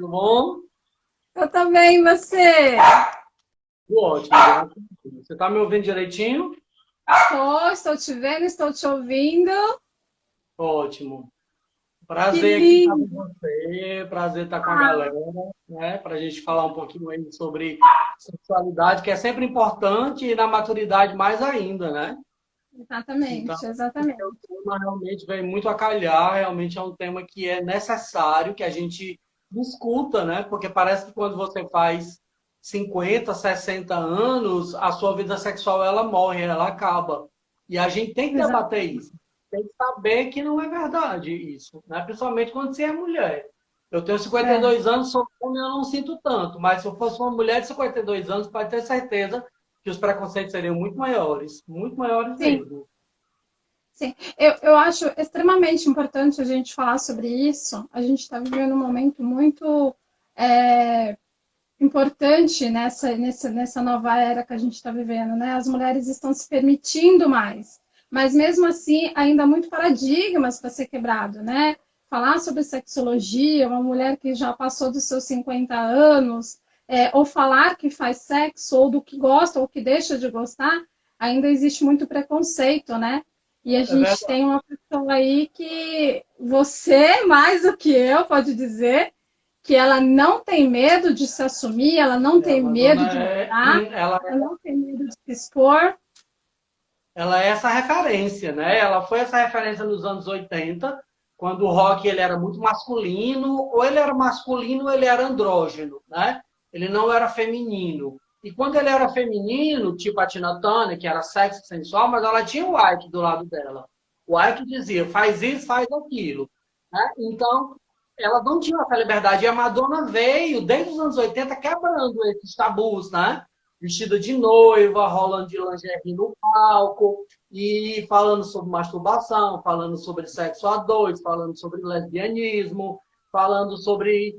Tudo bom? Eu também, você? Tudo ótimo. Você está me ouvindo direitinho? Estou te vendo, estou te ouvindo. Ótimo. Que Prazer aqui estar com lindo! você, prazer estar com a galera, né? Para a gente falar um pouquinho aí sobre sexualidade, que é sempre importante e na maturidade mais ainda, né? Então, Exatamente, porque o exatamente. tema realmente vem muito a calhar, realmente é um tema que é necessário que a gente discuta, né? Porque parece que quando você faz 50, 60 anos, a sua vida sexual ela morre, ela acaba. E a gente tem que debater Exatamente. isso. Tem que saber que não é verdade isso, né? Principalmente quando você é mulher. Eu tenho cinquenta e É, dois anos, sou homem, eu não sinto tanto, mas se eu fosse uma mulher de 52 anos, pode ter certeza que os preconceitos seriam muito maiores sim, mesmo. sim. Eu acho extremamente importante a gente falar sobre isso. A gente está vivendo um momento muito é, importante nessa nova era que a gente está vivendo, né? As mulheres estão se permitindo mais, mas mesmo assim ainda há muito paradigmas para ser quebrado, né? Falar sobre sexologia, uma mulher que já passou dos seus 50 anos, ou falar que faz sexo, ou do que gosta, ou que deixa de gostar, ainda existe muito preconceito, né? E a É gente verdade. tem uma pessoa aí que você, mais do que eu, pode dizer, que ela não tem medo de se assumir, ela não A tem medo Madonna de mudar, ela, ela não tem medo de se expor. ela é essa referência, né? Ela foi essa referência nos anos 80, quando o rock ele era muito masculino, ou ele era masculino ou ele era andrógeno, né? Ele não era feminino. E quando ele era feminino, tipo a Tina Turner, que era sexy, sensual, mas ela tinha o Ike do lado dela. O Ike dizia, faz isso, faz aquilo. Né? Então, ela não tinha essa liberdade. E a Madonna veio, desde os anos 80, quebrando esses tabus, né? Vestida de noiva, rolando de lingerie no palco, e falando sobre masturbação, falando sobre sexo a dois, falando sobre lesbianismo, falando sobre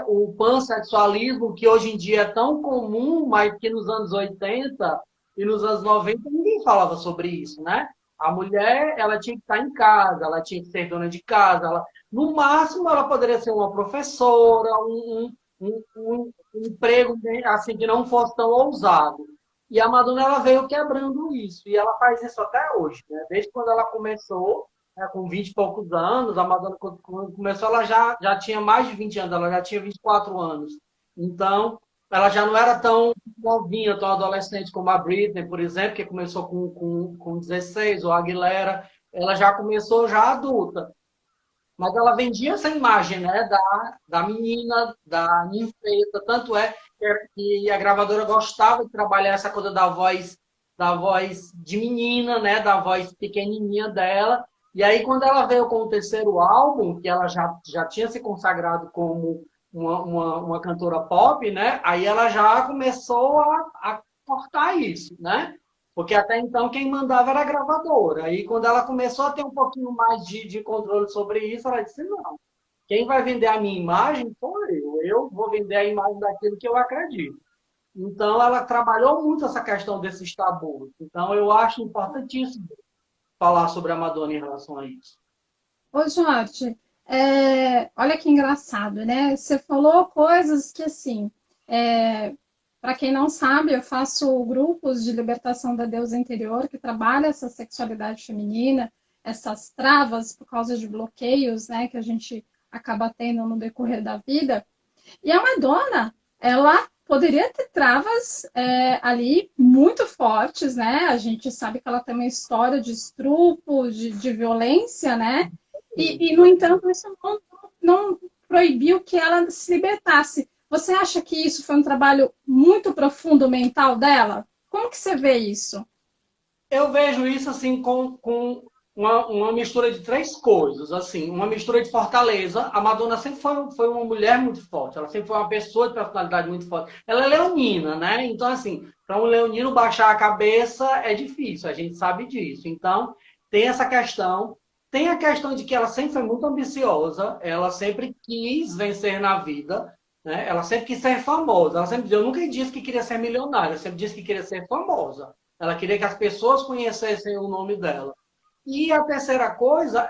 o pansexualismo, que hoje em dia é tão comum, mas que nos anos 80 e nos anos 90 ninguém falava sobre isso, né? A mulher, ela tinha que estar em casa, ela tinha que ser dona de casa, no máximo ela poderia ser uma professora, um emprego assim que não fosse tão ousado. E a Madonna ela veio quebrando isso, e ela faz isso até hoje, né? Desde quando ela começou, né, com 20 e poucos anos, a Madonna quando começou, ela já tinha mais de 20 anos, ela já tinha 24 anos. Então, ela já não era tão novinha, tão adolescente como a Britney, por exemplo, que começou com 16, ou a Aguilera, ela já começou já adulta. Mas ela vendia essa imagem, né, da menina, da ninfeta, tanto é que a gravadora gostava de trabalhar essa coisa da voz de menina, né, da voz pequenininha dela. E aí quando ela veio com o terceiro álbum, que ela já tinha se consagrado como uma cantora pop, né, aí ela já começou a cortar isso, né? Porque até então quem mandava era a gravadora. Aí quando ela começou a ter um pouquinho mais de controle sobre isso, ela disse, não, quem vai vender a minha imagem sou eu. Eu vou vender a imagem daquilo que eu acredito. Então ela trabalhou muito essa questão desses tabus. Então eu acho importantíssimo falar sobre a Madonna em relação a isso. Ô, Jorge, olha que engraçado, né? Você falou coisas que, assim, para quem não sabe, eu faço grupos de libertação da deusa interior que trabalha essa sexualidade feminina, essas travas por causa de bloqueios, né, que a gente acaba tendo no decorrer da vida. E a Madonna, ela poderia ter travas ali muito fortes, né? A gente sabe que ela tem uma história de estupro, de violência, né? No entanto, isso não proibiu que ela se libertasse. Você acha que isso foi um trabalho muito profundo mental dela? Como que você vê isso? Eu vejo isso assim com uma mistura de três coisas, assim, uma mistura de fortaleza. A Madonna sempre foi uma mulher muito forte, ela sempre foi uma pessoa de personalidade muito forte. Ela é leonina, né? Então, assim, para um leonino baixar a cabeça é difícil, a gente sabe disso. Então, tem essa questão. Tem a questão de que ela sempre foi muito ambiciosa, ela sempre quis vencer na vida, né? Ela sempre quis ser famosa. Ela sempre, eu nunca disse que queria ser milionária, eu sempre disse que queria ser famosa. Ela queria que as pessoas conhecessem o nome dela. E a terceira coisa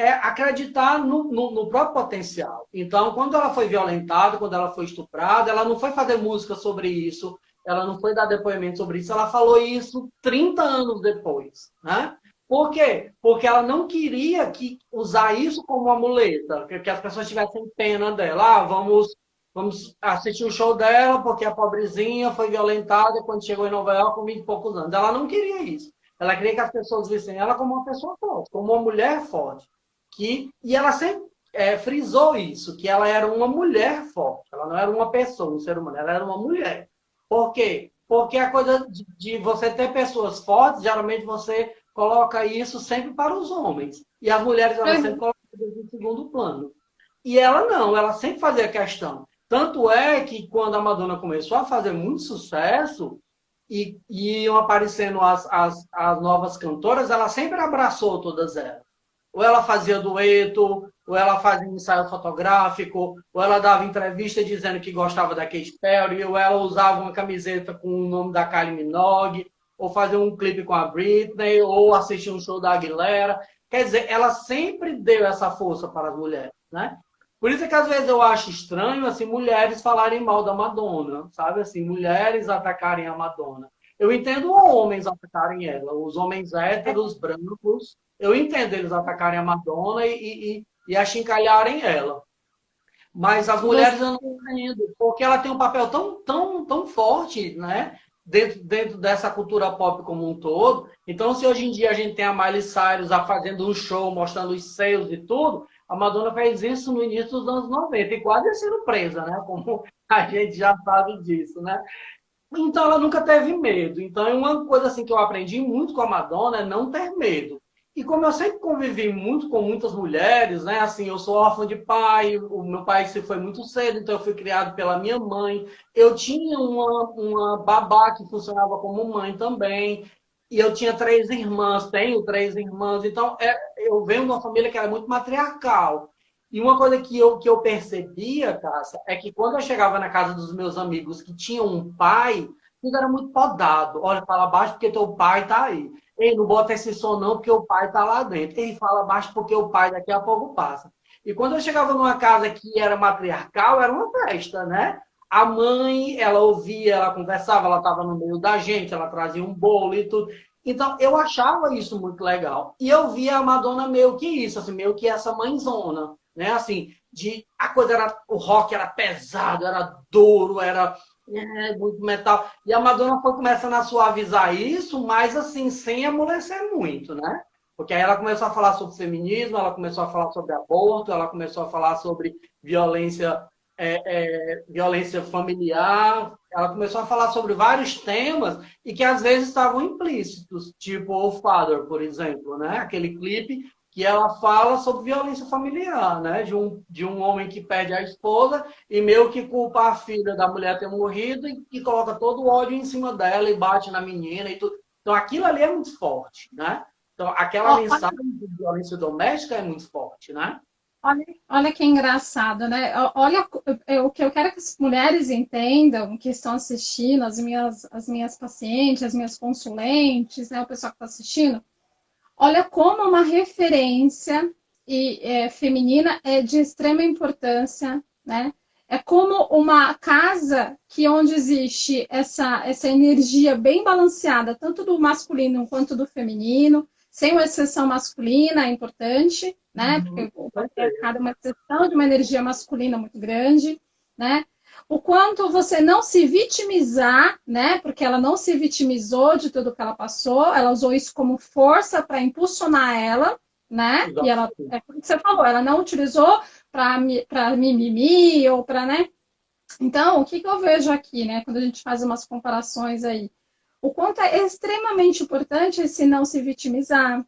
acreditar no próprio potencial. Então, quando ela foi violentada, quando ela foi estuprada, ela não foi fazer música sobre isso, ela não foi dar depoimento sobre isso, ela falou isso 30 anos depois, né? Por quê? Porque ela não queria usar isso como uma muleta, que as pessoas tivessem pena dela. Vamos assistir o show dela, porque a pobrezinha foi violentada quando chegou em Nova York com 20 e poucos anos. Ela não queria isso. Ela queria que as pessoas vissem ela como uma pessoa forte, como uma mulher forte. E ela sempre frisou isso, que ela era uma mulher forte. Ela não era uma pessoa, um ser humano, ela era uma mulher. Por quê? Porque a coisa de você ter pessoas fortes, geralmente você coloca isso sempre para os homens. E as mulheres, elas sempre colocam isso em segundo plano. E ela não, ela sempre fazia questão. Tanto é que quando a Madonna começou a fazer muito sucesso e iam aparecendo as novas cantoras, ela sempre abraçou todas elas. Ou ela fazia dueto, ou ela fazia ensaio fotográfico, ou ela dava entrevista dizendo que gostava da Katy Perry, ou ela usava uma camiseta com o nome da Kylie Minogue, ou fazia um clipe com a Britney, ou assistia um show da Aguilera. Quer dizer, ela sempre deu essa força para as mulheres, né? Por isso é que às vezes eu acho estranho assim mulheres falarem mal da Madonna, sabe? Assim, mulheres atacarem a Madonna. Eu entendo homens atacarem ela, os homens héteros, brancos, eu entendo eles atacarem a Madonna e achincalharem ela. Mas as mulheres eu não entendo, porque ela tem um papel tão forte, né? Dentro dessa cultura pop como um todo. Então, se hoje em dia a gente tem a Miley Cyrus fazendo um show, mostrando os seios e tudo, a Madonna fez isso no início dos anos 90 e quase sendo presa, né? Como a gente já sabe disso, né? Então, ela nunca teve medo. Então, é uma coisa assim que eu aprendi muito com a Madonna é não ter medo. E como eu sempre convivi muito com muitas mulheres, né? Assim, eu sou órfã de pai, o meu pai se foi muito cedo, então eu fui criado pela minha mãe. Eu tinha uma babá que funcionava como mãe também. E eu tinha 3 irmãs, tenho 3 irmãs. Então, eu venho de uma família que era muito matriarcal. E uma coisa que eu percebia, Cássia, é que quando eu chegava na casa dos meus amigos que tinham um pai, tudo era muito podado. Olha, fala baixo porque teu pai tá aí. Ei, não bota esse som não porque o pai tá lá dentro. Ei, fala baixo porque o pai daqui a pouco passa. E quando eu chegava numa casa que era matriarcal, era uma festa, né? A mãe, ela ouvia, ela conversava, ela estava no meio da gente, ela trazia um bolo e tudo. Então, eu achava isso muito legal. E eu via a Madonna meio que isso, assim, meio que essa mãezona, né? Assim, a coisa o rock era pesado, era duro, era muito metal. E a Madonna foi começando a suavizar isso, mas assim, sem amolecer muito, né? Porque aí ela começou a falar sobre feminismo, ela começou a falar sobre aborto, ela começou a falar sobre violência familiar, ela começou a falar sobre vários temas e que às vezes estavam implícitos, tipo o Father, por exemplo, né? Aquele clipe que ela fala sobre violência familiar, né? De um homem que perde a esposa e meio que culpa a filha da mulher ter morrido e coloca todo o ódio em cima dela e bate na menina e tudo. Então aquilo ali é muito forte, né? Então aquela mensagem de violência doméstica é muito forte, né? Olha que engraçado, né? Olha, o que eu quero que as mulheres entendam, que estão assistindo, as minhas pacientes, as minhas consulentes, né? O pessoal que está assistindo, olha como uma referência feminina é de extrema importância, né? É como uma casa onde existe essa energia bem balanceada, tanto do masculino quanto do feminino, sem uma exceção masculina, é importante, né? Porque o patriarcado é uma exceção de uma energia masculina muito grande, né? O quanto você não se vitimizar, né? Porque ela não se vitimizou de tudo que ela passou, ela usou isso como força para impulsionar ela, né? Exato. E ela, como você falou, ela não utilizou para mimimi ou para, né? Então, o que eu vejo aqui, né? Quando a gente faz umas comparações aí, o quanto é extremamente importante esse não se vitimizar,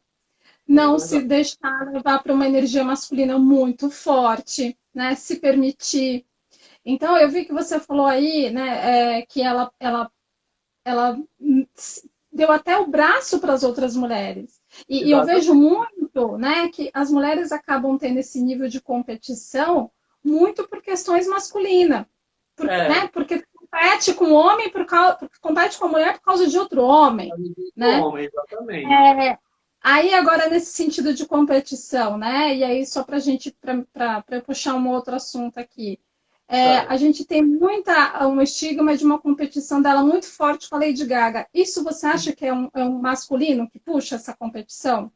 não se deixar levar para uma energia masculina muito forte, né? Se permitir. Então, eu vi que você falou aí, né, que ela deu até o braço para as outras mulheres. E eu vejo muito, né, que as mulheres acabam tendo esse nível de competição muito por questões masculinas. Né? Porque compete com o homem, compete com a mulher por causa de outro homem. Né? Homem, exatamente. Aí agora nesse sentido de competição, né? E aí só para gente para puxar um outro assunto aqui, a Certo. gente tem um estigma de uma competição dela muito forte com a Lady Gaga. Isso você acha que é um masculino que puxa essa competição?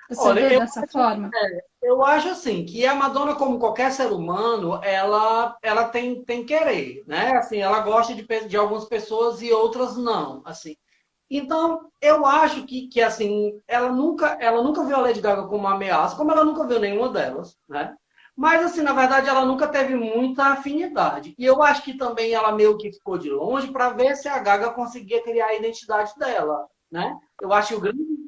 Você Olha, vê dessa forma? eu acho assim, que a Madonna, como qualquer ser humano, ela tem querer, né? Assim, ela gosta de algumas pessoas e outras não, assim. Então, eu acho que assim, ela nunca viu a Lady Gaga como uma ameaça, como ela nunca viu nenhuma delas, né? Mas, assim, na verdade, ela nunca teve muita afinidade. E eu acho que também ela meio que ficou de longe para ver se a Gaga conseguia criar a identidade dela, né? Eu acho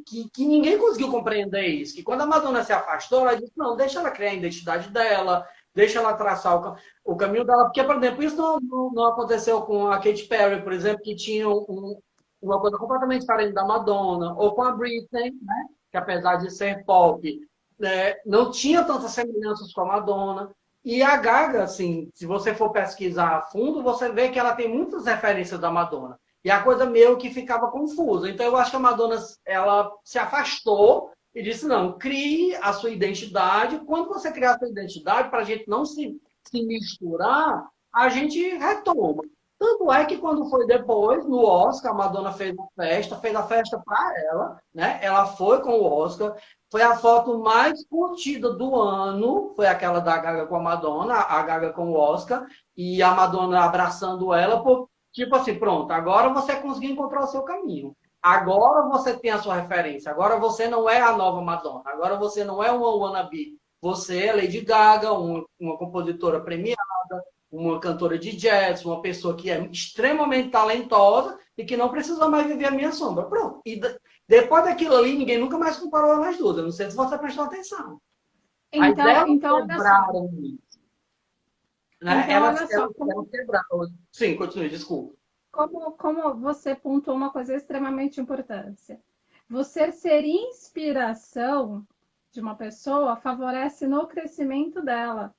que ninguém conseguiu compreender isso. Que quando a Madonna se afastou, ela disse, não, deixa ela criar a identidade dela, deixa ela traçar o caminho dela. Porque, por exemplo, isso não aconteceu com a Katy Perry, por exemplo, que tinha uma coisa completamente diferente da Madonna, ou com a Britney, né? Que apesar de ser pop, né, não tinha tantas semelhanças com a Madonna. E a Gaga, assim, se você for pesquisar a fundo, você vê que ela tem muitas referências da Madonna. E a coisa meio que ficava confusa. Então eu acho que a Madonna, ela se afastou e disse, não, crie a sua identidade. Quando você criar a sua identidade, para a gente não se misturar, a gente retoma. Tanto é que quando foi depois, no Oscar, a Madonna fez a festa para ela, né? Ela foi com o Oscar, foi a foto mais curtida do ano, foi aquela da Gaga com a Madonna, a Gaga com o Oscar, e a Madonna abraçando ela, por, tipo assim, pronto, agora você conseguiu encontrar o seu caminho. Agora você tem a sua referência, agora você não é a nova Madonna, agora você não é uma wannabe, você é Lady Gaga, uma compositora premiada, uma cantora de jazz, uma pessoa que é extremamente talentosa e que não precisa mais viver a minha sombra. Pronto. E depois daquilo ali, ninguém nunca mais comparou elas duas. Eu não sei se você prestou atenção. Aí delas Olha só. quebraram isso. Né? Então, olha só, Elas quebraram. Sim, continue, desculpa. como você pontuou uma coisa extremamente importante. Você ser inspiração de uma pessoa favorece no crescimento dela,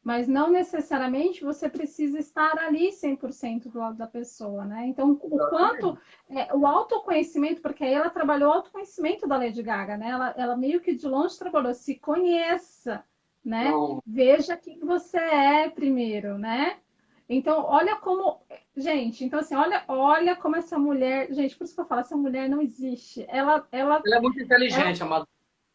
mas não necessariamente você precisa estar ali 100% do lado da pessoa, né? Então, o quanto Exatamente. o autoconhecimento, porque aí ela trabalhou o autoconhecimento da Lady Gaga, né? Ela meio que de longe trabalhou, se conheça, né? Então, Veja quem você é primeiro, né? Então, olha como. Gente, então assim, olha como essa mulher. Gente, por isso que eu falo, essa mulher não existe. ela é muito Ela, inteligente, a Madonna.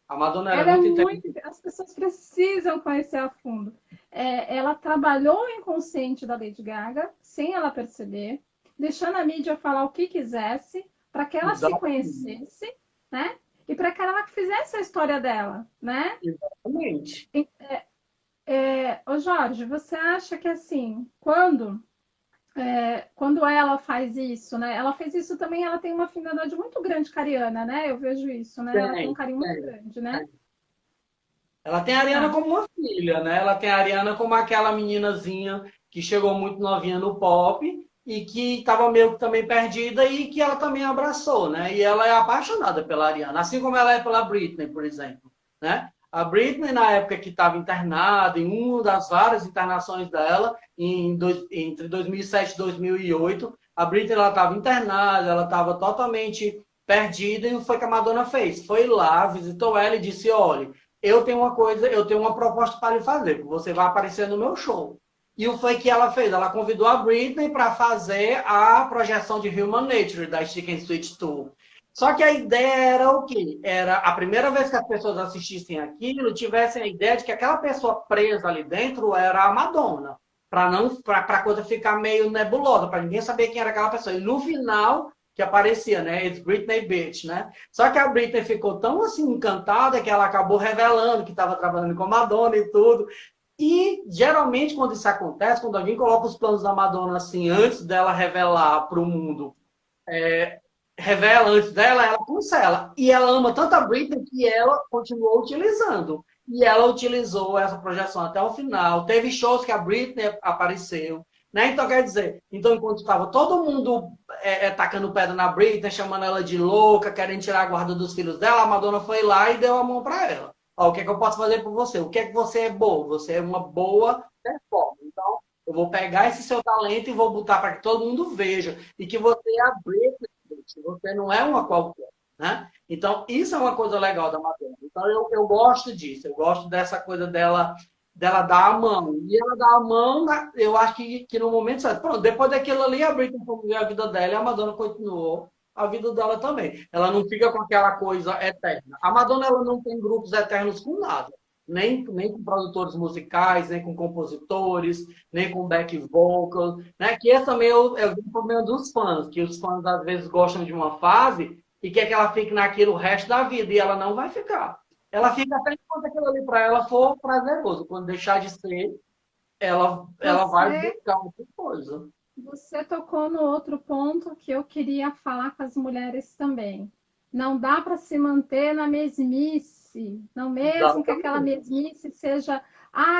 A Madonna ela é ela é muito muito. inteligente. As pessoas precisam conhecer a fundo. Ela trabalhou o inconsciente da Lady Gaga, sem ela perceber, deixando a mídia falar o que quisesse, para que ela se Exatamente. conhecesse, né? E para que ela fizesse a história dela, né? Exatamente. Ô Jorge, você acha que assim, quando ela faz isso, né? Ela fez isso também, ela tem uma afinidade muito grande com a Ariana, né? Eu vejo isso, né? Ela tem um Tem, carinho muito tem. grande, né? Ela tem a Ariana Tá. como uma filha, né? Ela tem a Ariana como aquela meninazinha que chegou muito novinha no pop e que estava meio que também perdida e que ela também abraçou, né? E ela é apaixonada pela Ariana, assim como ela é pela Britney, por exemplo, né? A Britney, na época que estava internada, em uma das várias internações dela, entre 2007 e 2008, a Britney estava internada, ela estava totalmente perdida e foi o que a Madonna fez. Foi lá, visitou ela e disse, olha, eu tenho uma proposta para lhe fazer, você vai aparecer no meu show. E o foi que ela fez? Ela convidou a Britney para fazer a projeção de Human Nature da Chicken Sweet Tour. Só que a ideia era o quê? Era a primeira vez que as pessoas assistissem aquilo, tivessem a ideia de que aquela pessoa presa ali dentro era a Madonna, para não para a coisa ficar meio nebulosa, para ninguém saber quem era aquela pessoa. E no final que aparecia, né? It's Britney Bitch, né? Só que a Britney ficou tão assim encantada que ela acabou revelando que estava trabalhando com a Madonna e tudo. E geralmente quando isso acontece, quando alguém coloca os planos da Madonna assim antes dela revelar para o mundo, revela antes dela, ela cancela. E ela ama tanto a Britney que ela continuou utilizando. E ela utilizou essa projeção até o final. Teve shows que a Britney apareceu. Né? Então, quer dizer, então, enquanto estava todo mundo tacando pedra na Britney, chamando ela de louca, querendo tirar a guarda dos filhos dela, a Madonna foi lá e deu a mão para ela. Ó, o que é que eu posso fazer por você? O que é que você é boa? Você é uma boa performance. Então, eu vou pegar esse seu talento e vou botar para que todo mundo veja. E que você é a Britney, você não é uma qualquer. né? Então, isso é uma coisa legal da Madonna. Então, eu gosto disso. Eu gosto dessa coisa dela dar a mão. E ela dá a mão, eu acho que no momento certo. Pronto, depois daquilo ali, a Britney foi a vida dela e a Madonna continuou a vida dela também. Ela não fica com aquela coisa eterna. A Madonna, ela não tem grupos eternos com nada. Nem com produtores musicais, nem com compositores, nem com back vocal, né? Que esse também é o problema dos fãs, que os fãs às vezes gostam de uma fase e quer que ela fique naquilo o resto da vida, e ela não vai ficar. Ela fica até enquanto aquilo ali para ela for prazeroso. Quando deixar de ser, ela vai Você, buscar outra coisa. você tocou no outro ponto que eu queria falar com as mulheres também. Não dá para se manter na mesmice, não mesmo que aquela Exatamente. mesmice seja,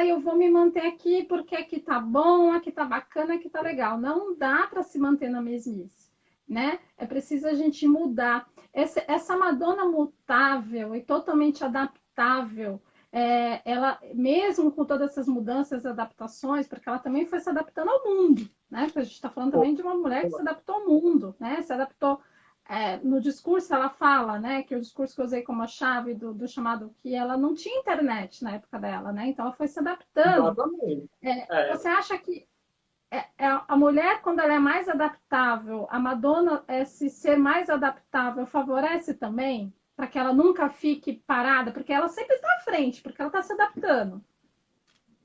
eu vou me manter aqui porque aqui tá bom, aqui tá bacana, aqui tá legal. Não dá para se manter na mesmice, né? É preciso a gente mudar. Essa Madonna mutável e totalmente adaptável, ela, mesmo com todas essas mudanças, adaptações, porque ela também foi se adaptando ao mundo, né? Porque a gente está falando também de uma mulher que se adaptou ao mundo, né? Se adaptou. No discurso, ela fala, né? Que o discurso que eu usei como a chave do chamado, que ela não tinha internet na época dela, né? Então ela foi se adaptando. Exatamente. É, Você acha que a mulher, quando ela é mais adaptável, a Madonna, esse ser mais adaptável, favorece também para que ela nunca fique parada, porque ela sempre está à frente, porque ela está se adaptando.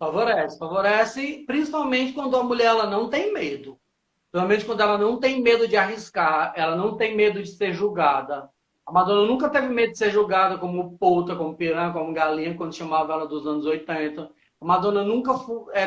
favorece. Favorece, principalmente quando a mulher ela não tem medo. Principalmente quando ela não tem medo de arriscar, ela não tem medo de ser julgada. A Madonna nunca teve medo de ser julgada como puta, como piranha, como galinha, quando chamava ela dos anos 80. A Madonna nunca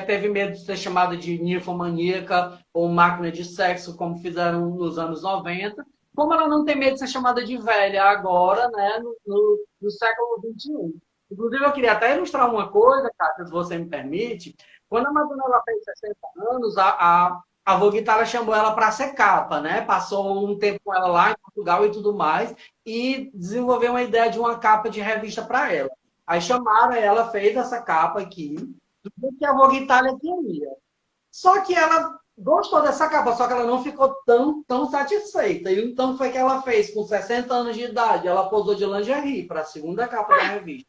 teve medo de ser chamada de ninfomaníaca ou máquina de sexo, como fizeram nos anos 90. Como ela não tem medo de ser chamada de velha agora, né, no século XXI. Inclusive, eu queria até ilustrar uma coisa, Cátia, se você me permite. Quando a Madonna ela fez 60 anos, a Vogue Itália chamou ela para ser capa, né? Passou um tempo com ela lá em Portugal e tudo mais, e desenvolveu uma ideia de uma capa de revista para ela. Aí chamaram ela, fez essa capa aqui, do que a Vogue Itália queria. Só que ela gostou dessa capa, só que ela não ficou tão satisfeita. E então foi que ela fez, com 60 anos de idade, ela posou de lingerie para a segunda capa da revista.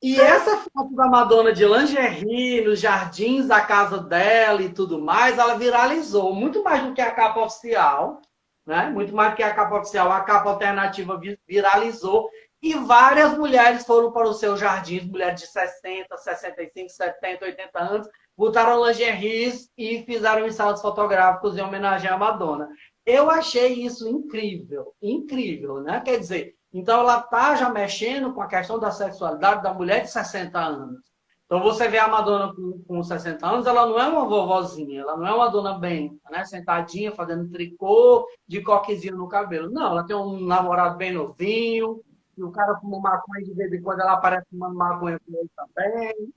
E essa foto da Madonna de lingerie, nos jardins da casa dela e tudo mais, ela viralizou muito mais do que a capa oficial, né? Muito mais do que a capa oficial, a capa alternativa viralizou e várias mulheres foram para os seus jardins, mulheres de 60, 65, 70, 80 anos, botaram lingeries e fizeram ensaios fotográficos em homenagem à Madonna. Eu achei isso incrível, incrível, né? Quer dizer, então, ela está já mexendo com a questão da sexualidade da mulher de 60 anos. Então, você vê a Madonna com 60 anos, ela não é uma vovozinha, ela não é uma dona bem, né? Sentadinha, fazendo tricô, de coquezinho no cabelo. Não, ela tem um namorado bem novinho, e o cara fuma maconha de vez em quando, ela aparece fumando maconha com ele também.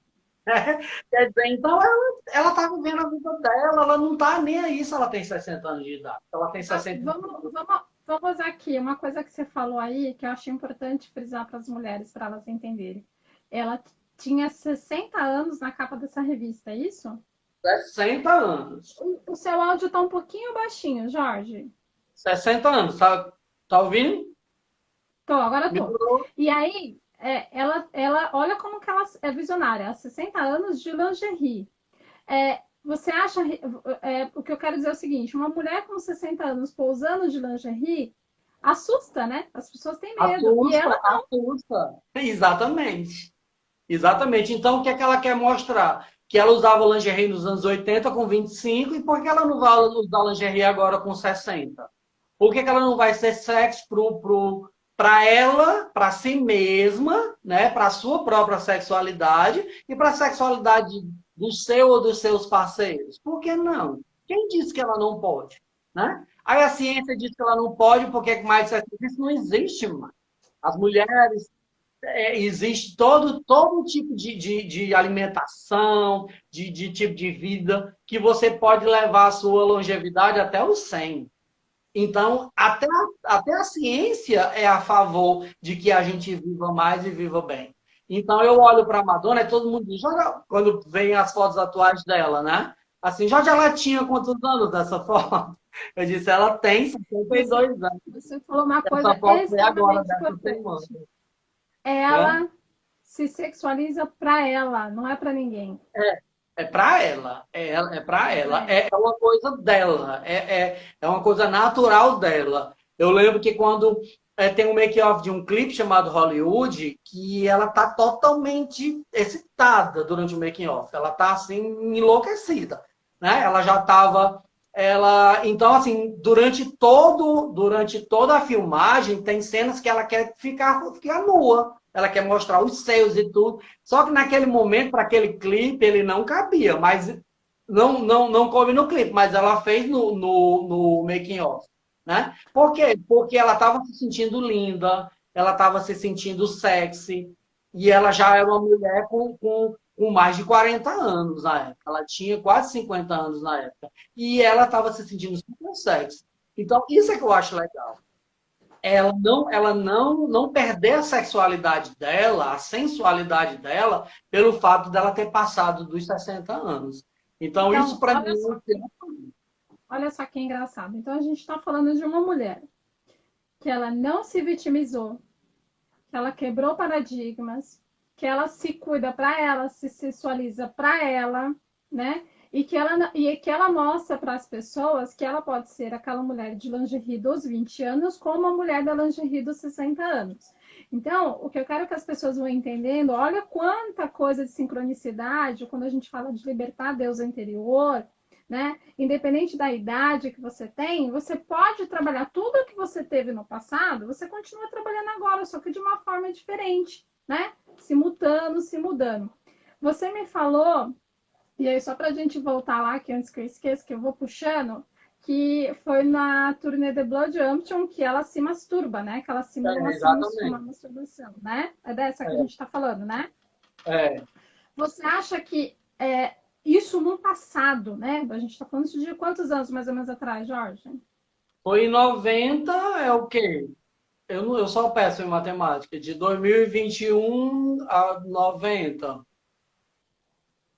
Quer dizer, então, ela está vivendo a vida dela, ela não está nem aí se ela tem 60 anos de idade. Ela tem 60 Vamos aqui, uma coisa que você falou aí, que eu acho importante frisar para as mulheres, para elas entenderem. Ela tinha 60 anos na capa dessa revista, é isso? 60 anos. O seu áudio está um pouquinho baixinho, Jorge. 60 anos, tá ouvindo? Tô, agora tô. Melhorou. E aí, olha como que ela é visionária, 60 anos de lingerie. Você acha, o que eu quero dizer é o seguinte, uma mulher com 60 anos pousando de lingerie assusta, né? As pessoas têm medo. E Assusta, ela não. assusta. Exatamente. Exatamente. Então, o que é que ela quer mostrar? Que ela usava lingerie nos anos 80 com 25 e por que ela não vai usar lingerie agora com 60? Por que ela não vai ser sexo para ela, para si mesma, né? Para a sua própria sexualidade e para a sexualidade do seu ou dos seus parceiros? Por que não? Quem disse que ela não pode? Né? Aí a ciência diz que ela não pode porque mais de 60 isso não existe mais. As mulheres existe todo tipo de alimentação, de tipo de vida, que você pode levar a sua longevidade até os 100. Então, até a ciência é a favor de que a gente viva mais e viva bem. Então, eu olho para a Madonna e todo mundo diz, olha, quando vem as fotos atuais dela, né? Assim, Jorge, ela tinha quantos anos dessa foto? Eu disse, ela tem 52 anos. Você falou uma Essa coisa foto foi agora, extremamente dessa semana. importante. Né? Ela se sexualiza para ela, não é para ninguém. É para ela, é para É para ela, ela. é uma coisa dela, é uma coisa natural dela. Eu lembro que quando tem um make-off de um clipe chamado Hollywood, que ela tá totalmente excitada durante o making-off, ela tá assim enlouquecida, né? Ela já estava, então assim, durante toda a filmagem tem cenas que ela quer ficar nua, ela quer mostrar os seios e tudo. Só que naquele momento, para aquele clipe, ele não cabia, mas não coube no clipe, mas ela fez no making of, né? Por quê? Porque ela estava se sentindo linda, ela estava se sentindo sexy, e ela já era uma mulher com mais de 40 anos na época. Ela tinha quase 50 anos na época. E ela estava se sentindo super sexy. Então, isso é que eu acho legal, ela não perder a sexualidade dela, a sensualidade dela, pelo fato dela ter passado dos 60 anos. Então, isso Então, para mim é olha só que engraçado. Então, a gente está falando de uma mulher que ela não se vitimizou, que ela quebrou paradigmas, que ela se cuida para ela, se sexualiza para ela, né? E que ela mostra para as pessoas que ela pode ser aquela mulher de lingerie dos 20 anos como a mulher da lingerie dos 60 anos. Então, o que eu quero que as pessoas vão entendendo, olha quanta coisa de sincronicidade, quando a gente fala de libertar Deus interior, né? Independente da idade que você tem, você pode trabalhar tudo que você teve no passado, você continua trabalhando agora, só que de uma forma diferente, né? Se mutando, se mudando. Você me falou, e aí só para a gente voltar lá, que antes que eu esqueça, que eu vou puxando, que foi na turnê The Blood Junction que ela se masturba, né? Que ela simula uma exatamente. masturbação, né? É dessa que a gente está falando, né? É. Você acha que isso no passado, né? A gente está falando isso de quantos anos mais ou menos atrás, Jorge? Foi em 90, é o quê? Eu só peço em matemática, de 2021 a 90.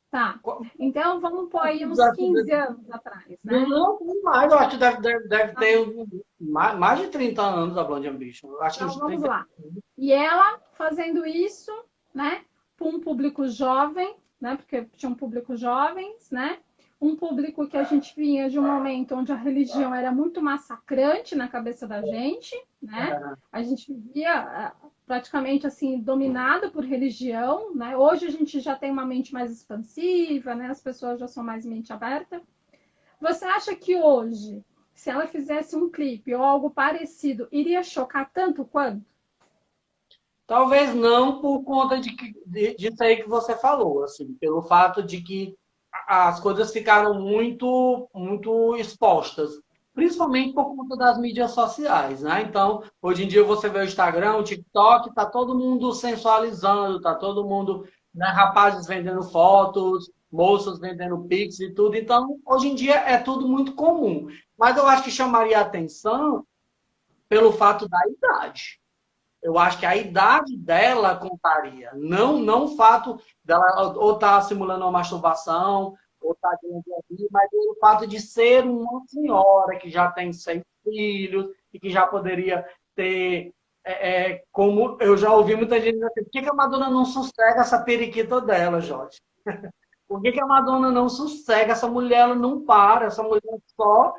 Tá. Então vamos pôr aí uns Já- 15 anos atrás, né? Não, mais, eu acho que deve ter mais de 30 anos a Blonde Ambition. Eu acho que Então uns vamos 30. lá. E ela fazendo isso, né, para um público jovem, né, porque tinha um público jovens, né, um público que a gente vinha de um momento onde a religião era muito massacrante na cabeça da gente, né, a gente vivia praticamente assim dominado por religião, né, hoje a gente já tem uma mente mais expansiva, né, as pessoas já são mais mente aberta. Você acha que hoje, se ela fizesse um clipe ou algo parecido, iria chocar tanto quanto? Talvez não por conta disso aí que você falou, assim, pelo fato de que as coisas ficaram muito expostas, principalmente por conta das mídias sociais, né? Então, hoje em dia você vê o Instagram, o TikTok, tá todo mundo sensualizando, tá todo mundo, né, rapazes vendendo fotos, moças vendendo pics e tudo. Então, hoje em dia é tudo muito comum. Mas eu acho que chamaria a atenção pelo fato da idade. Eu acho que a idade dela contaria, não o fato dela ou estar simulando uma masturbação, ou estar grande ali, mas o fato de ser uma senhora que já tem 6 filhos e que já poderia ter, como eu já ouvi muita gente dizer assim, por que a Madonna não sossega essa periquita dela, Jorge? Por que a Madonna não sossega? Essa mulher ela não para, essa mulher só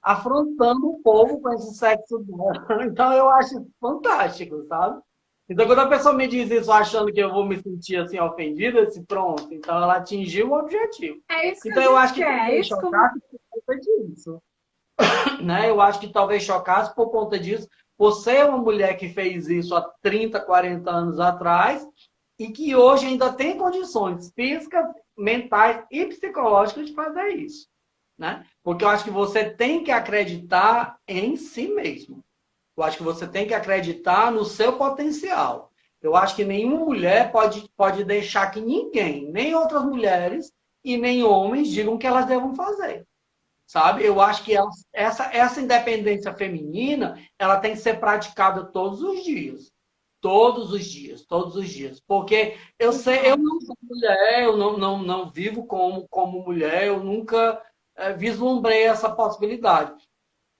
afrontando o povo com esse sexo dela. Então eu acho fantástico, sabe? Então quando a pessoa me diz isso achando que eu vou me sentir assim ofendida, assim, pronto, então ela atingiu o objetivo. É isso que a Então eu gente acho que quer, é talvez isso que chocasse por conta disso, né? Eu acho que talvez chocasse por conta disso, por ser uma mulher que fez isso há 30, 40 anos atrás e que hoje ainda tem condições físicas, mentais e psicológicas de fazer isso, né? Porque eu acho que você tem que acreditar em si mesmo. Eu acho que você tem que acreditar no seu potencial. Eu acho que nenhuma mulher pode deixar que ninguém, nem outras mulheres e nem homens, digam o que elas devam fazer. Sabe? Eu acho que essa independência feminina ela tem que ser praticada todos os dias. todos os dias. Porque eu sei, eu não sou mulher, eu não vivo como mulher, eu nunca vislumbrei essa possibilidade.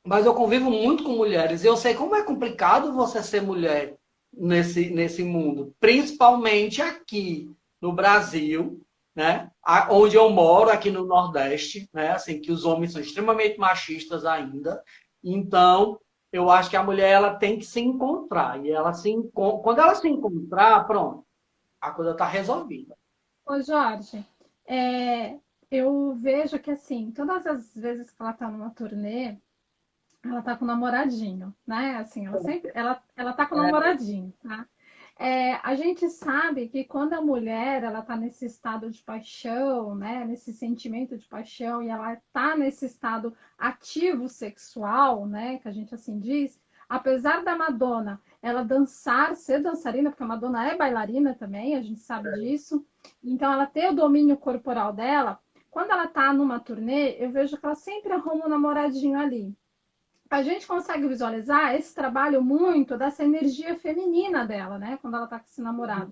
Mas eu convivo muito com mulheres e eu sei como é complicado você ser mulher nesse mundo, principalmente aqui no Brasil, né? Onde eu moro, aqui no Nordeste, né? Assim, que os homens são extremamente machistas ainda. Então, eu acho que a mulher ela tem que se encontrar. E quando ela se encontrar, pronto, a coisa está resolvida. Ô, Jorge, eu vejo que, assim, todas as vezes que ela tá numa turnê, ela tá com o namoradinho, né? Assim, ela tá com o namoradinho, tá? A gente sabe que quando a mulher ela tá nesse estado de paixão, né? Nesse sentimento de paixão e ela tá nesse estado ativo sexual, né? Que a gente assim diz, apesar da Madonna ela dançar, ser dançarina, porque a Madonna é bailarina também, a gente sabe disso. Então ela tem o domínio corporal dela. Quando ela tá numa turnê, eu vejo que ela sempre arruma um namoradinho ali. A gente consegue visualizar esse trabalho muito dessa energia feminina dela, né? Quando ela tá com esse namorado.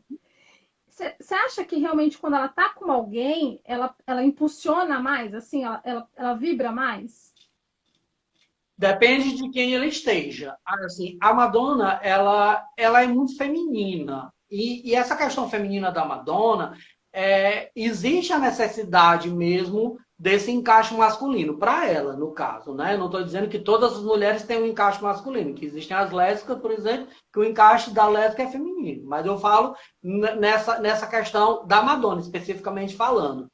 Você acha que realmente quando ela tá com alguém, ela impulsiona mais, assim, ela vibra mais? Depende de quem ela esteja. Assim, a Madonna, ela é muito feminina. E essa questão feminina da Madonna, existe a necessidade mesmo desse encaixe masculino, para ela, no caso, né? Não estou dizendo que todas as mulheres têm um encaixe masculino, que existem as lésbicas, por exemplo, que o encaixe da lésbica é feminino. Mas eu falo nessa questão da Madonna, especificamente falando.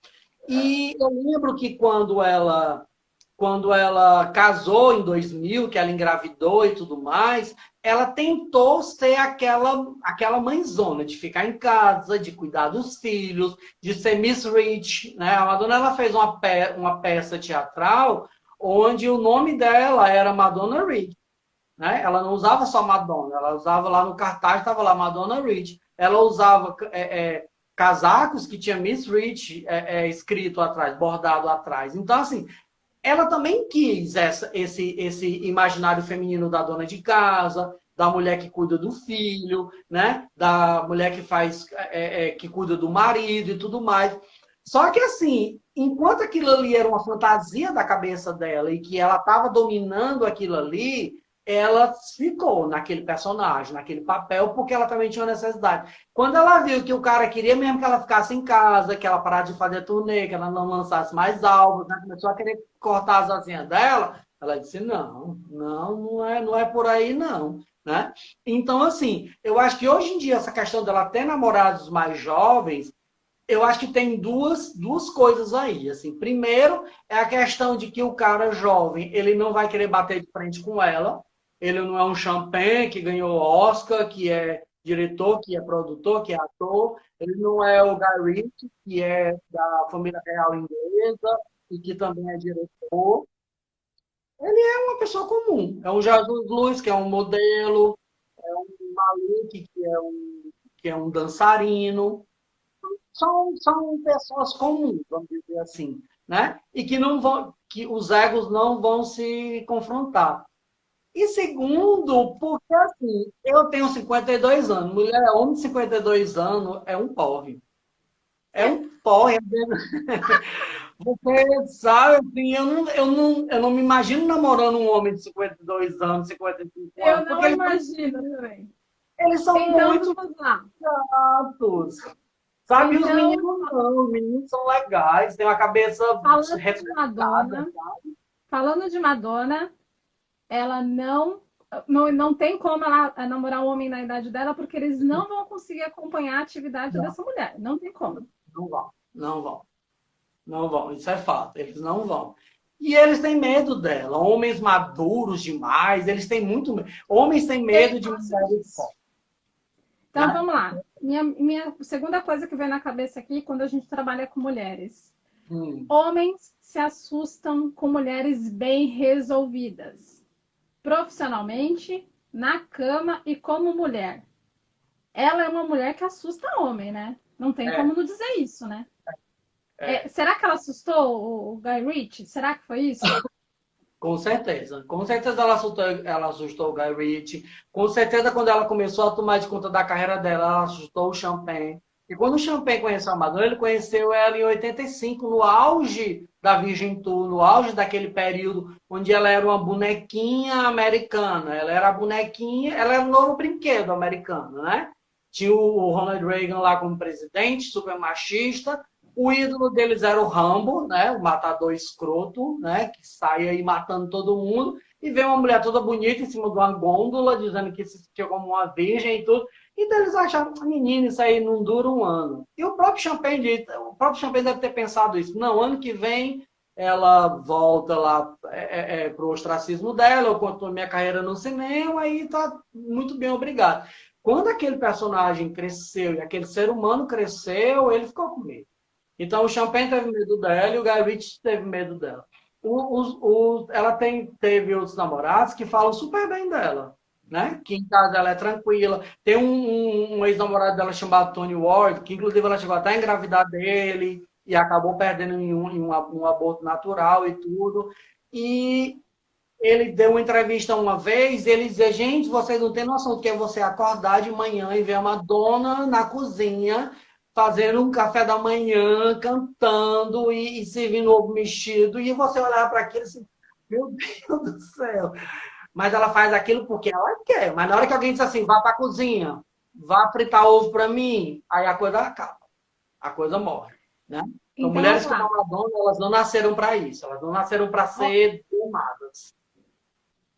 E eu lembro que quando ela casou em 2000, que ela engravidou e tudo mais, ela tentou ser aquela mãezona de ficar em casa, de cuidar dos filhos, de ser Miss Rich, né? A Madonna ela fez uma peça teatral onde o nome dela era Madonna Rich, né? Ela não usava só Madonna, ela usava lá no cartaz, estava lá Madonna Rich. Ela usava casacos que tinha Miss Rich escrito atrás, bordado atrás. Então, assim, ela também quis esse imaginário feminino da dona de casa, da mulher que cuida do filho, né? Da mulher que faz, que cuida do marido e tudo mais. Só que assim, enquanto aquilo ali era uma fantasia da cabeça dela e que ela estava dominando aquilo ali, ela ficou naquele personagem, naquele papel, porque ela também tinha uma necessidade. Quando ela viu que o cara queria mesmo que ela ficasse em casa, que ela parasse de fazer turnê, que ela não lançasse mais álbuns, né? Começou a querer cortar as asinhas dela, ela disse, não é por aí, não. Né? Então, assim, eu acho que hoje em dia essa questão dela ter namorados mais jovens, eu acho que tem duas coisas aí. Assim, primeiro, é a questão de que o cara jovem, ele não vai querer bater de frente com ela, ele não é um champanhe que ganhou Oscar, que é diretor, que é produtor, que é ator. Ele não é o Guy Ritchie, que é da família real inglesa e que também é diretor. Ele é uma pessoa comum. É um Jesus Luz, que é um modelo, um Malik, que é um dançarino. São pessoas comuns, vamos dizer assim, né? E que não vão, que os egos não vão se confrontar. E segundo, porque assim, eu tenho 52 anos, mulher homem de 52 anos é um porre. É um porre. Você sabe, assim, eu não me imagino namorando um homem de 52 anos, 55 Eu anos, porque não eles, imagino também. eles são Então, muito vamos lá. chatos. Sabe, os Então, meninos não, os meninos são legais, têm uma cabeça falando de retratada. Madonna, falando de Madonna, ela não tem como ela namorar um homem na idade dela, porque eles não vão conseguir acompanhar a atividade Não, dessa mulher. Não tem como. não vão, não vão, não vão, isso é fato, eles não vão. E eles têm medo dela, homens maduros demais, eles têm muito medo. Homens têm Eu medo de gosto mulheres disso. fortes, Então, né? vamos lá. Minha segunda coisa que vem na cabeça aqui, quando a gente trabalha com mulheres. Hum, Homens se assustam com mulheres bem resolvidas, profissionalmente, na cama e como mulher. Ela é uma mulher que assusta homem, né? Não tem é, como não dizer isso, né? é. Será que ela assustou o Guy Ritchie? Será que foi isso? Com certeza. Com certeza ela assustou o Guy Ritchie. Com certeza, quando ela começou a tomar de conta da carreira dela, ela assustou o Champagne. E quando o Champagne conheceu a Madonna, ele conheceu ela em 85, no auge da Virgin Tour, no auge daquele período onde ela era uma bonequinha americana. Ela era a bonequinha, ela era o novo brinquedo americano, né? Tinha o Ronald Reagan lá como presidente, super machista. O ídolo deles era o Rambo, né? O matador escroto, né? Que saía aí matando todo mundo. E veio uma mulher toda bonita em cima de uma gôndola, dizendo que se sentia como uma virgem e tudo. Então eles acharam, menino, isso aí não dura um ano. E o próprio Champagne deve ter pensado isso. Não, ano que vem ela volta lá para o ostracismo dela, eu continuo minha carreira no cinema e tá muito bem, obrigado. Quando aquele personagem cresceu e aquele ser humano cresceu, ele ficou com medo. Então, o Champagne teve medo dela e o Guy Ritchie teve medo dela. Ela teve outros namorados que falam super bem dela, né? Que em casa ela é tranquila. Tem um ex-namorado dela chamado Tony Ward, que inclusive ela chegou até a engravidar dele e acabou perdendo um aborto natural e tudo. E ele deu uma entrevista uma vez, ele dizia, gente, vocês não têm noção do que é você acordar de manhã e ver a Madonna na cozinha, fazendo um café da manhã, cantando e servindo ovo mexido, e você olhar para aquilo assim, meu Deus do céu. Mas ela faz aquilo porque ela quer. Mas na hora que alguém diz assim, vá para a cozinha, vá fritar ovo para mim, aí a coisa acaba, a coisa morre, né? Então, Então, vamos mulheres como lá. a Madonna, elas não nasceram para isso, elas não nasceram para ser domadas.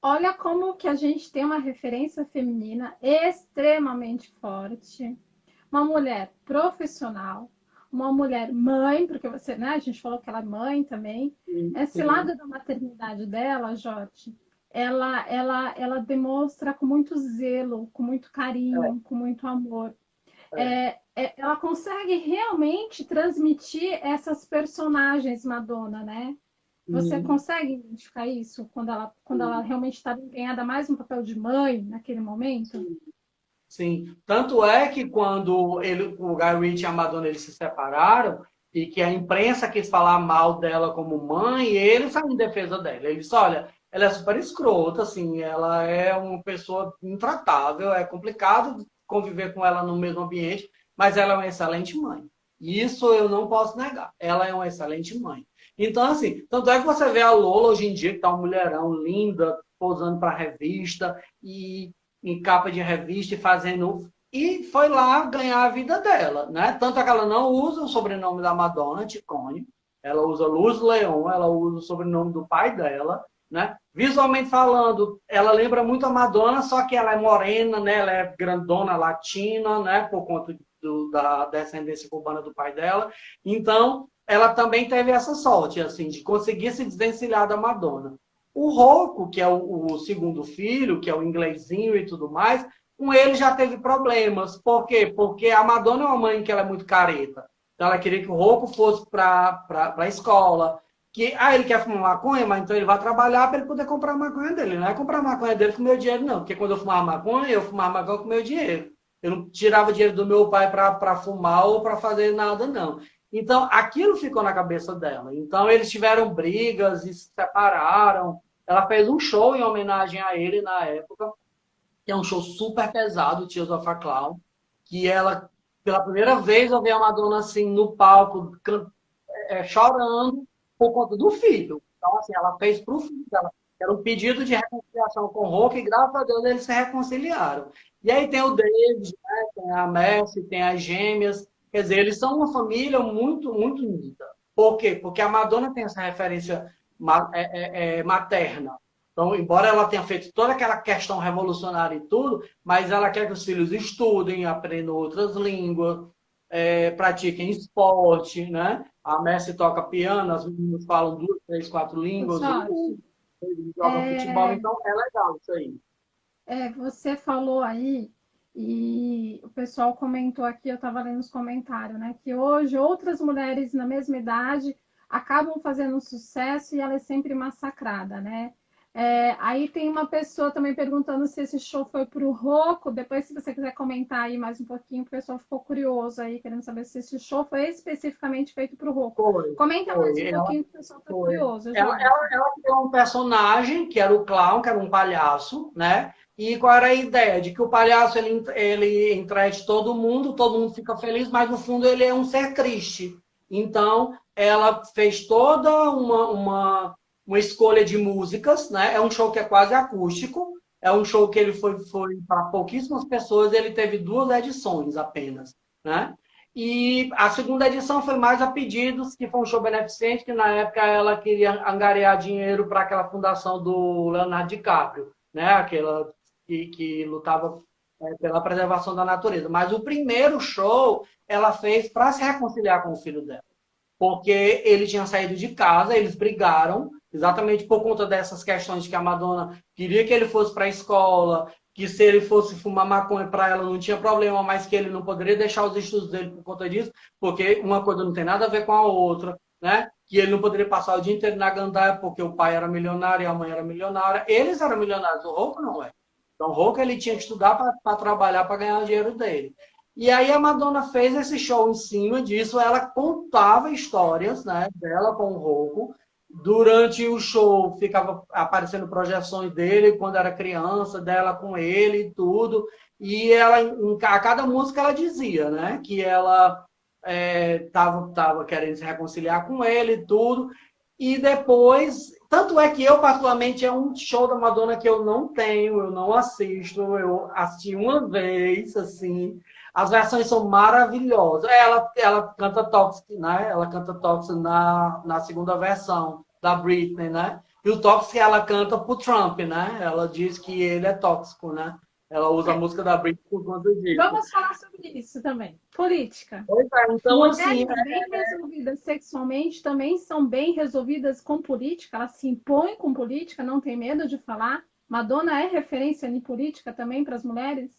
Olha como que a gente tem uma referência feminina extremamente forte, uma mulher profissional, uma mulher mãe, porque você, né, a gente falou que ela é mãe também. Sim, Esse sim. lado da maternidade dela, Jorge, ela demonstra com muito zelo, com muito É, carinho, com muito amor. é. Ela consegue realmente transmitir essas personagens Madonna, né? Você Sim, consegue identificar isso quando ela sim, realmente está empenhada mais no papel de mãe naquele momento? sim. Sim. Tanto é que quando o Guy Ritchie e a Madonna eles se separaram e que a imprensa quis falar mal dela como mãe, ele saiu em defesa dela. Ele disse, olha, ela é super escrota, assim, ela é uma pessoa intratável, é complicado conviver com ela no mesmo ambiente, mas ela é uma excelente mãe. Isso eu não posso negar. Ela é uma excelente mãe. Então, assim, tanto é que você vê a Lola hoje em dia, que tá uma mulherão linda, posando para revista, e em capa de revista e fazendo. E foi lá ganhar a vida dela, né? Tanto é que ela não usa o sobrenome da Madonna, Ticone, ela usa Luz Leon, ela usa o sobrenome do pai dela, né? Visualmente falando, ela lembra muito a Madonna, só que ela é morena, né? Ela é grandona latina, né? Por conta da descendência cubana do pai dela. Então, ela também teve essa sorte, assim, de conseguir se desvencilhar da Madonna. O Rocco, que é o segundo filho, que é o inglesinho e tudo mais, com ele já teve problemas. Por quê? Porque a Madonna é uma mãe que ela é muito careta. Então ela queria que o Rocco fosse para a escola. Ele quer fumar maconha, mas então ele vai trabalhar para ele poder comprar a maconha dele. Ele não é comprar a maconha dele com o meu dinheiro, não. Porque quando eu fumava maconha, eu fumava maconha com o meu dinheiro. Eu não tirava dinheiro do meu pai para fumar ou para fazer nada, não. Então, aquilo ficou na cabeça dela. Então, eles tiveram brigas e se separaram. Ela fez um show em homenagem a ele na época, que é um show super pesado, Tears of a Clown, que ela, pela primeira vez, eu vi a Madonna assim no palco, chorando por conta do filho. Então, assim, ela fez para o filho dela. Era um pedido de reconciliação com o Hulk e, graças a Deus, eles se reconciliaram. E aí tem o David, né, tem a Mercy, tem as gêmeas. Quer dizer, eles são uma família muito, muito unida. Por quê? Porque a Madonna tem essa referência materna. Então, embora ela tenha feito toda aquela questão revolucionária e tudo, mas ela quer que os filhos estudem, aprendam outras línguas, pratiquem esporte, né? A Messi toca piano, as meninas falam duas, três, quatro línguas, Sorte. ele joga futebol, É, então é legal isso aí. você falou aí, e o pessoal comentou aqui, eu estava lendo os comentários, né? Que hoje outras mulheres na mesma idade acabam fazendo sucesso e ela é sempre massacrada, né? Aí tem uma pessoa também perguntando se esse show foi para o Rocco. Depois, se você quiser comentar aí mais um pouquinho, o pessoal ficou curioso aí, querendo saber se esse show foi especificamente feito para o Rocco. Foi, Comenta mais foi. um pouquinho, que o pessoal está Foi. curioso, Ela, Joyce. criou um personagem, que era o clown, que era um palhaço, né? E qual era a ideia? De que o palhaço, ele entrete todo mundo fica feliz, mas no fundo ele é um ser triste. Então, ela fez toda uma escolha de músicas, né? É um show que é quase acústico, é um show que ele foi para pouquíssimas pessoas, ele teve 2 edições apenas, né? E a segunda edição foi mais a pedidos, que foi um show beneficente, que na época ela queria angariar dinheiro para aquela fundação do Leonardo DiCaprio, né? Aquela que lutava pela preservação da natureza. Mas o primeiro show ela fez para se reconciliar com o filho dela, porque ele tinha saído de casa, eles brigaram, exatamente por conta dessas questões de que a Madonna queria que ele fosse para a escola, que se ele fosse fumar maconha para ela não tinha problema, mas que ele não poderia deixar os estudos dele por conta disso, porque uma coisa não tem nada a ver com a outra, né? Que ele não poderia passar o dia inteiro na gandaia porque o pai era milionário e a mãe era milionária. Eles eram milionários, o Rouco não é. Então o Rouco ele tinha que estudar para trabalhar, para ganhar o dinheiro dele. E aí a Madonna fez esse show em cima disso, ela contava histórias, né, dela com o Rouco. Durante o show ficava aparecendo projeções dele quando era criança, dela com ele e tudo. E ela, a cada música ela dizia, né, que ela tava querendo se reconciliar com ele e tudo. E depois, tanto é que eu, particularmente, é um show da Madonna que eu não tenho, eu não assisto, eu assisti uma vez, assim. As versões são maravilhosas. Ela canta Toxic, né? Ela canta Toxic na segunda versão da Britney, né? E o Toxic ela canta pro Trump, né? Ela diz que ele é tóxico, né? Ela usa a música da Britney por conta disso. Vamos falar sobre isso também. Política. Pois é, então assim, Mulheres bem resolvidas sexualmente também são bem resolvidas com política, elas se impõem com política, não tem medo de falar. Madonna é referência em política também para as mulheres?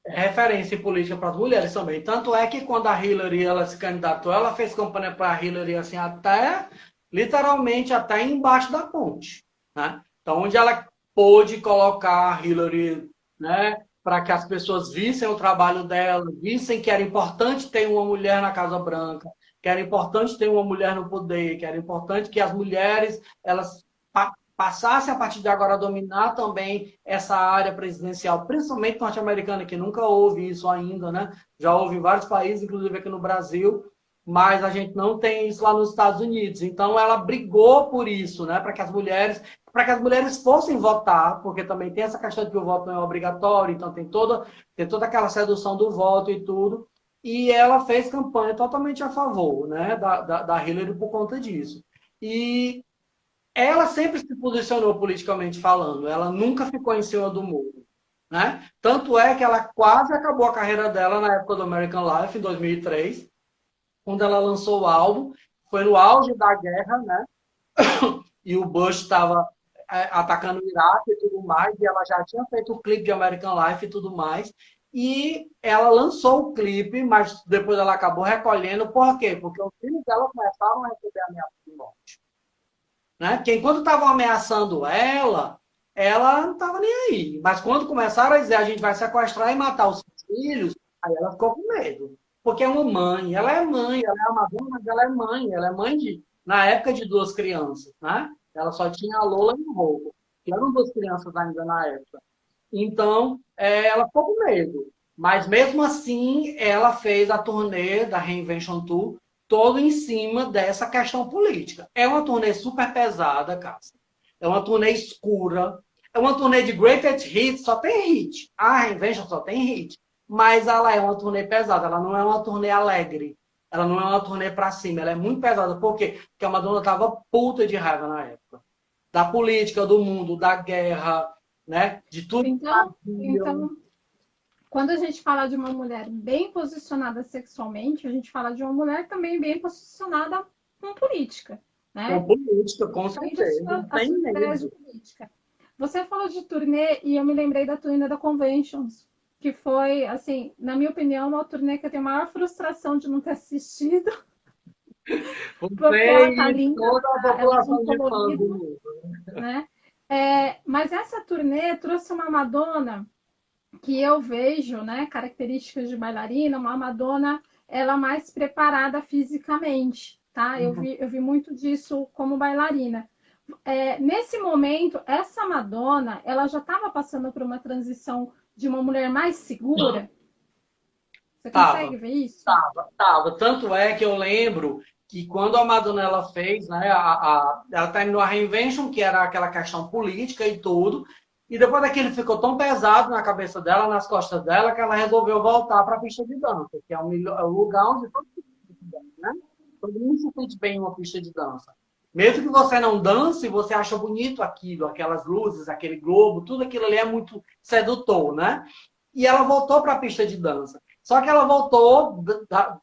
referência em política para as mulheres também. Tanto é que quando a Hillary ela se candidatou, ela fez campanha para a Hillary assim até literalmente até embaixo da ponte, né? Então onde ela pôde colocar a Hillary, né, para que as pessoas vissem o trabalho dela, vissem que era importante ter uma mulher na Casa Branca, que era importante ter uma mulher no poder, que era importante que as mulheres elas passasse a partir de agora a dominar também essa área presidencial, principalmente norte-americana, que nunca houve isso ainda, né? Já houve em vários países, inclusive aqui no Brasil, mas a gente não tem isso lá nos Estados Unidos. Então ela brigou por isso, né? Para que as mulheres fossem votar, porque também tem essa questão de que o voto não é obrigatório, então tem toda aquela sedução do voto e tudo. E ela fez campanha totalmente a favor, né, da Hillary por conta disso. E ela sempre se posicionou politicamente falando, ela nunca ficou em cima do muro, né? Tanto é que ela quase acabou a carreira dela na época do American Life, em 2003, quando ela lançou o álbum, foi no auge da guerra, né? E o Bush estava atacando o Iraque e tudo mais, e ela já tinha feito o clipe de American Life e tudo mais, e ela lançou o clipe, mas depois ela acabou recolhendo, por quê? Porque os filhos dela começaram a receber ameaça de morte. Né? Porque enquanto estavam ameaçando ela não estava nem aí. Mas quando começaram a dizer a gente vai sequestrar e matar os filhos, aí ela ficou com medo. Porque é uma mãe, ela é uma Madonna, mas ela é mãe na época de 2 crianças, né? Ela só tinha a Lola e o Roubo, que eram 2 crianças ainda na época. Então, ela ficou com medo. Mas mesmo assim, ela fez a turnê da Reinvention Tour todo em cima dessa questão política. É uma turnê super pesada, Cássia. É uma turnê escura. É uma turnê de greatest hits, só tem hit. A Reinvention só tem hit. Mas ela é uma turnê pesada, ela não é uma turnê alegre. Ela não é uma turnê pra cima, ela é muito pesada. Por quê? Porque a Madonna tava puta de raiva na época. Da política, do mundo, da guerra, né? De tudo que Então, quando a gente fala de uma mulher bem posicionada sexualmente, a gente fala de uma mulher também bem posicionada com política, né? com política, com certeza. Não tem de política. Você falou de turnê e eu me lembrei da turnê da Conventions, que foi, assim, na minha opinião, uma turnê que eu tenho a maior frustração de não ter assistido. Porque ela tá linda, toda a ela é população um de fãs do colorido, mundo. né? Mas essa turnê trouxe uma Madonna que eu vejo, né, características de bailarina, uma Madonna ela mais preparada fisicamente, tá? Uhum. Eu vi muito disso como bailarina. Nesse momento, essa Madonna, ela já estava passando por uma transição de uma mulher mais segura. Você Tava. consegue ver isso? Tava. Tanto é que eu lembro que quando a Madonna ela fez, né, ela terminou a Reinvention, que era aquela questão política e tudo, e depois daquilo ficou tão pesado na cabeça dela, nas costas dela, que ela resolveu voltar para a pista de dança, que é o lugar onde todo mundo se sente bem, né? Todo mundo se sente bem em uma pista de dança. Mesmo que você não dance, você acha bonito aquilo, aquelas luzes, aquele globo, tudo aquilo ali é muito sedutor, né? E ela voltou para a pista de dança. Só que ela voltou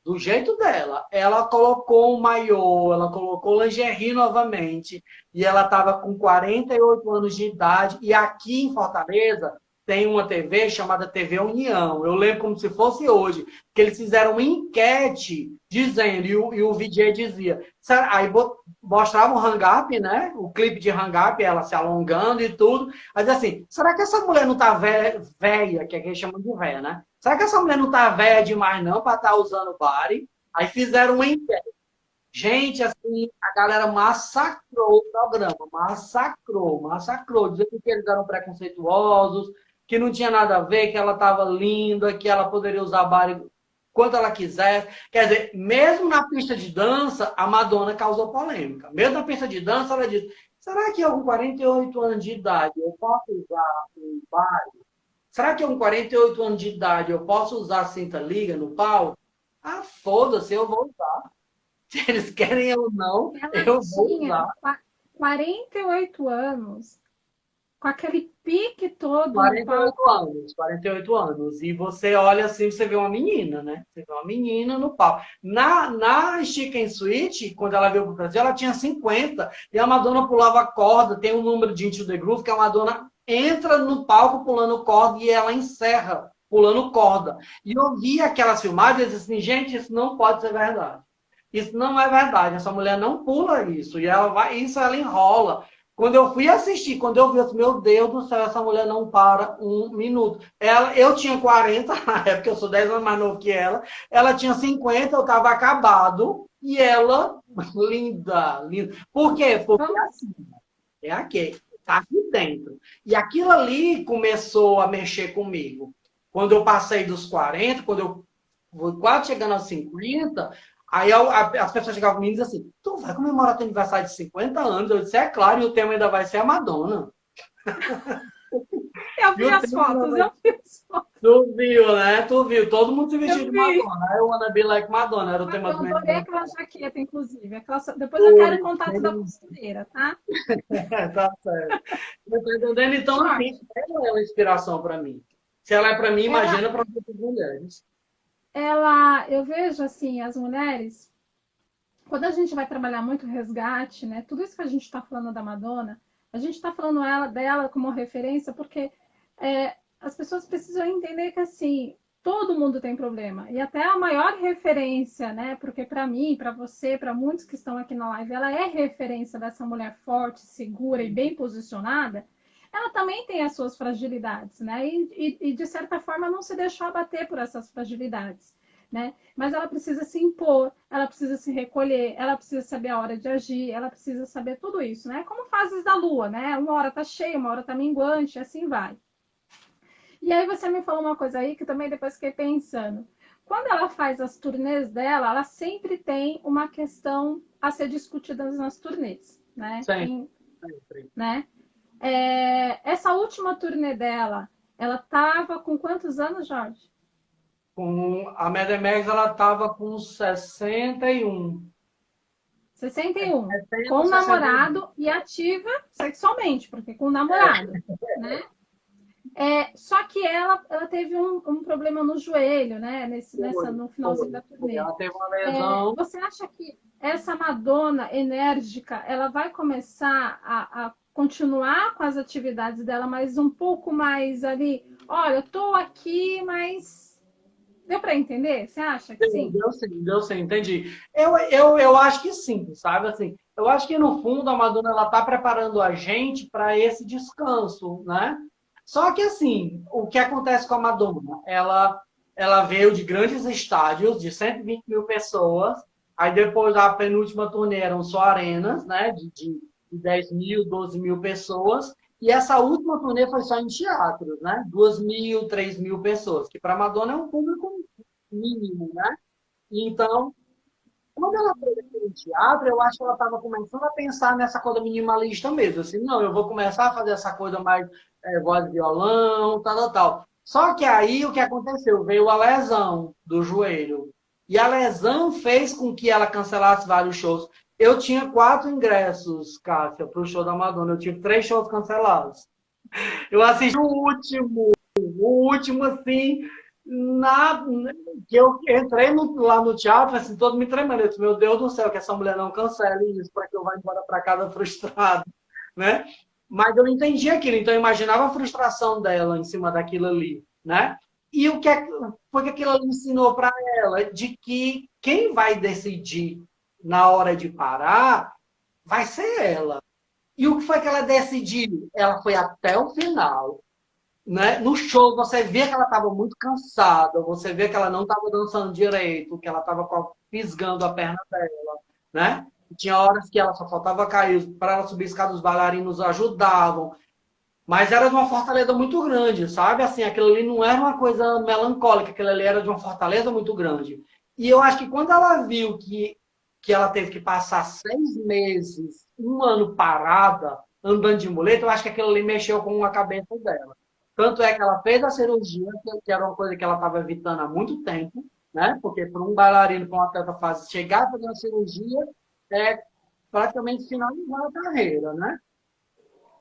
do jeito dela. Ela colocou um maiô, ela colocou lingerie novamente. E ela estava com 48 anos de idade. E aqui em Fortaleza tem uma TV chamada TV União. Eu lembro como se fosse hoje, que eles fizeram uma enquete dizendo, e o VJ dizia. Aí mostrava o hang up, né? O clipe de hang up, ela se alongando e tudo. Mas assim, será que essa mulher não tá velha, que é que eles chamam de velha, né? Será que essa mulher não tá velha demais, não, para estar usando body? Aí fizeram uma enquete. Gente, assim, a galera massacrou o programa, massacrou, dizendo que eles eram preconceituosos, que não tinha nada a ver, que ela estava linda, que ela poderia usar body quanto ela quisesse. Quer dizer, mesmo na pista de dança, a Madonna causou polêmica. Mesmo na pista de dança, ela disse: será que eu, com 48 anos de idade, eu posso usar um body? Será que eu, com 48 anos de idade, eu posso usar cinta liga no pau? Ah, foda-se, eu vou usar. Se eles querem ou não, Ela eu vou tinha usar. 48 anos, com aquele pique todo no 48 palco. anos, 48 anos. E você olha assim, você vê uma menina, né? Você vê uma menina no palco. Na Chicken Suite, quando ela veio para o Brasil, ela tinha 50. E a Madonna pulava corda. Tem um número de Into the Groove que a Madonna entra no palco pulando corda e ela encerra pulando corda. E eu vi aquelas filmagens e disse assim, gente, isso não pode ser verdade. Isso não é verdade. Essa mulher não pula isso. E ela vai, isso ela enrola. Quando eu fui assistir, quando eu vi, eu disse, meu Deus do céu, essa mulher não para um minuto. Eu tinha 40 na época, eu sou 10 anos mais novo que ela tinha 50, eu estava acabado, e ela, linda, linda. Por quê? Porque Vamos, assim, é aqui, tá aqui dentro. E aquilo ali começou a mexer comigo. Quando eu passei dos 40, quando eu vou quase chegando aos 50, aí as pessoas chegavam comigo e diziam assim, tu vai comemorar teu aniversário de 50 anos? Eu disse, é claro, e o tema ainda vai ser a Madonna. eu E vi o as tema ainda fotos, vai... eu vi as fotos, Tu viu, né? Tu viu, todo mundo se vestiu eu de vi. Madonna. I wanna be like Madonna, era o tema Eu do meu adorei aquela aniversário. jaqueta, inclusive. Depois eu quero o Foi, contato da costureira, tá? tá certo. Eu tô entendendo? Então, assim, Jorge, ela é uma inspiração para mim. Se ela é para mim, ela, imagina para outras mulheres. eu vejo assim, as mulheres, quando a gente vai trabalhar muito resgate, né? Tudo isso que a gente está falando da Madonna, a gente está falando dela como referência, porque as pessoas precisam entender que assim, todo mundo tem problema. E até a maior referência, né? Porque para mim, para você, para muitos que estão aqui na live, ela é referência dessa mulher forte, segura e bem posicionada. Ela também tem as suas fragilidades, né? E de certa forma não se deixou abater por essas fragilidades, né? Mas ela precisa se impor, ela precisa se recolher, ela precisa saber a hora de agir, ela precisa saber tudo isso, né? Como fases da lua, né? Uma hora tá cheia, uma hora tá minguante, assim vai. E aí você me falou uma coisa aí que também depois fiquei pensando. Quando ela faz as turnês dela, ela sempre tem uma questão a ser discutida nas turnês, né? Sempre, sempre. Né? Essa última turnê dela, ela tava com quantos anos, Jorge? A Medemex, ela estava com 61. 61. 60, Com o 61. namorado e ativa sexualmente, porque com o namorado, né? Só que ela teve um problema no joelho, né? No finalzinho da Foi. turnê. Ela teve uma lesão. Você acha que essa Madonna enérgica, ela vai começar a continuar com as atividades dela, mas um pouco mais ali? Olha, eu tô aqui, mas Deu para entender? Você acha que sim? Deu sim, entendi. Eu acho que sim, sabe? Assim, eu acho que, no fundo, a Madonna ela está preparando a gente para esse descanso, né? Só que, assim, o que acontece com a Madonna? Ela veio de grandes estádios, de 120 mil pessoas, aí depois a penúltima turnê eram só arenas, né? De 10 mil, 12 mil pessoas, e essa última turnê foi só em teatros, né? 2 mil, 3 mil pessoas, que para a Madonna é um público mínimo, né? Então, quando ela fez aquele teatro, eu acho que ela estava começando a pensar nessa coisa minimalista mesmo. Assim, não, eu vou começar a fazer essa coisa mais voz de violão, tal, tal, tal. Só que aí o que aconteceu? Veio a lesão do joelho. E a lesão fez com que ela cancelasse vários shows. Eu tinha 4 ingressos, Cássia, para o show da Madonna. Eu tive 3 shows cancelados. Eu assisti o último, assim, na, que eu entrei lá no teatro, assim, todo me tremendo. Eu disse, meu Deus do céu, que essa mulher não cancele isso para que eu vá embora para casa frustrado, né? Mas eu entendi aquilo, então eu imaginava a frustração dela em cima daquilo ali, né? E o que foi que aquilo ali ensinou para ela? De que quem vai decidir na hora de parar vai ser ela. E o que foi que ela decidiu? Ela foi até o final, né? No show, você vê que ela estava muito cansada, você vê que ela não estava dançando direito, que ela estava fisgando a perna dela, né? Tinha horas que ela só faltava cair, para ela subir a escada, os bailarinos ajudavam, mas era de uma fortaleza muito grande, sabe? Assim, aquilo ali não era uma coisa melancólica, aquilo ali era de uma fortaleza muito grande. E eu acho que quando ela viu que ela teve que passar 6 meses, um ano parada, andando de muleta, eu acho que aquilo ali mexeu com a cabeça dela. Tanto é que ela fez a cirurgia, que era uma coisa que ela estava evitando há muito tempo, né? Porque para um bailarino com uma atleta fase chegar a fazer uma cirurgia é praticamente finalizar a carreira, né?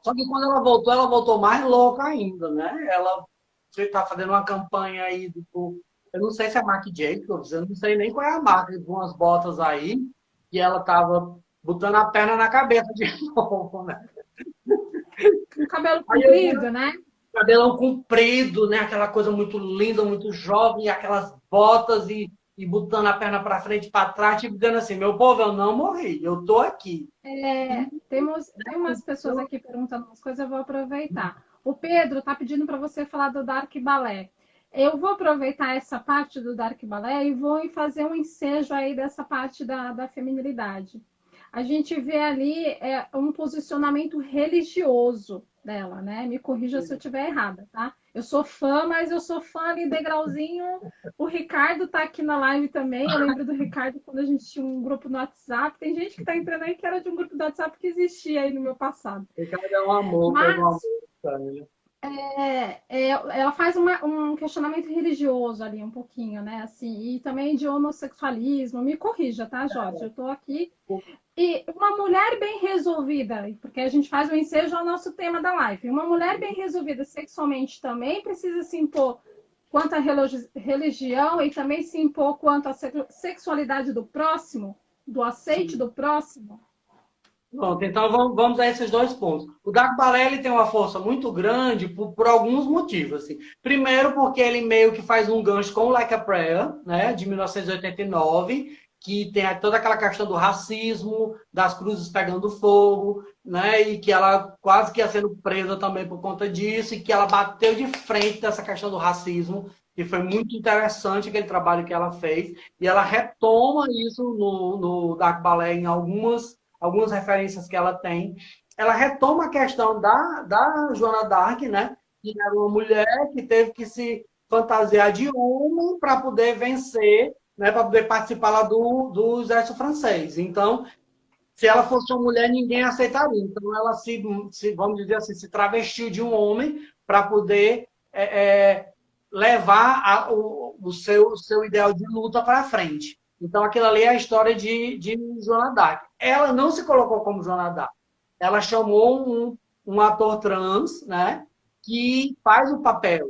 Só que quando ela voltou mais louca ainda, né? Ela está fazendo uma campanha aí, tipo, eu não sei se é Marc Jacobs, eu não sei nem qual é a marca de umas botas aí, que ela estava botando a perna na cabeça de novo, né? Um cabelo Aí eu vi comprido, né? cabelão comprido, né? Aquela coisa muito linda, muito jovem, e aquelas botas e botando a perna para frente e para trás, tipo, dizendo assim, meu povo, eu não morri, eu tô aqui. Tem umas pessoas aqui perguntando umas coisas, eu vou aproveitar. O Pedro está pedindo para você falar do Dark Ballet. Eu vou aproveitar essa parte do Dark Ballet e vou fazer um ensejo aí dessa parte da feminilidade. A gente vê ali um posicionamento religioso dela, né? Me corrija se eu estiver errada, tá? Eu sou fã, mas eu sou fã ali degrauzinho. O Ricardo tá aqui na live também. Eu lembro do Ricardo quando a gente tinha um grupo no WhatsApp. Tem gente que tá entrando aí que era de um grupo do WhatsApp que existia aí no meu passado. Ricardo é um amor, é um amor, Mas né? ela faz um questionamento religioso ali, um pouquinho, né? Assim, e também de homossexualismo. Me corrija, tá, Jorge? Eu tô aqui. E uma mulher bem resolvida, porque a gente faz o ensejo ao nosso tema da live. Uma mulher bem resolvida sexualmente também precisa se impor quanto à religião e também se impor quanto à sexualidade do próximo, do aceite Sim. do próximo. Pronto, então vamos a esses 2 pontos. O Dark Ballet ele tem uma força muito grande por alguns motivos. Assim. Primeiro, porque ele meio que faz um gancho com o Like a Prayer, né, de 1989, que tem toda aquela questão do racismo, das cruzes pegando fogo, né, e que ela quase que ia sendo presa também por conta disso, e que ela bateu de frente dessa questão do racismo, que foi muito interessante aquele trabalho que ela fez, e ela retoma isso no Dark Ballet em algumas referências que ela tem. Ela retoma a questão da Joana d'Arc, né? Que era uma mulher que teve que se fantasiar de homem para poder vencer, né? Para poder participar lá do exército francês. Então, se ela fosse uma mulher, ninguém aceitaria. Então, ela vamos dizer assim, se travestiu de um homem para poder levar o seu ideal de luta para frente. Então, aquilo ali é a história de Joana d'Arc. Ela não se colocou como Joana d'Arc. Ela chamou um ator trans, né, que faz o papel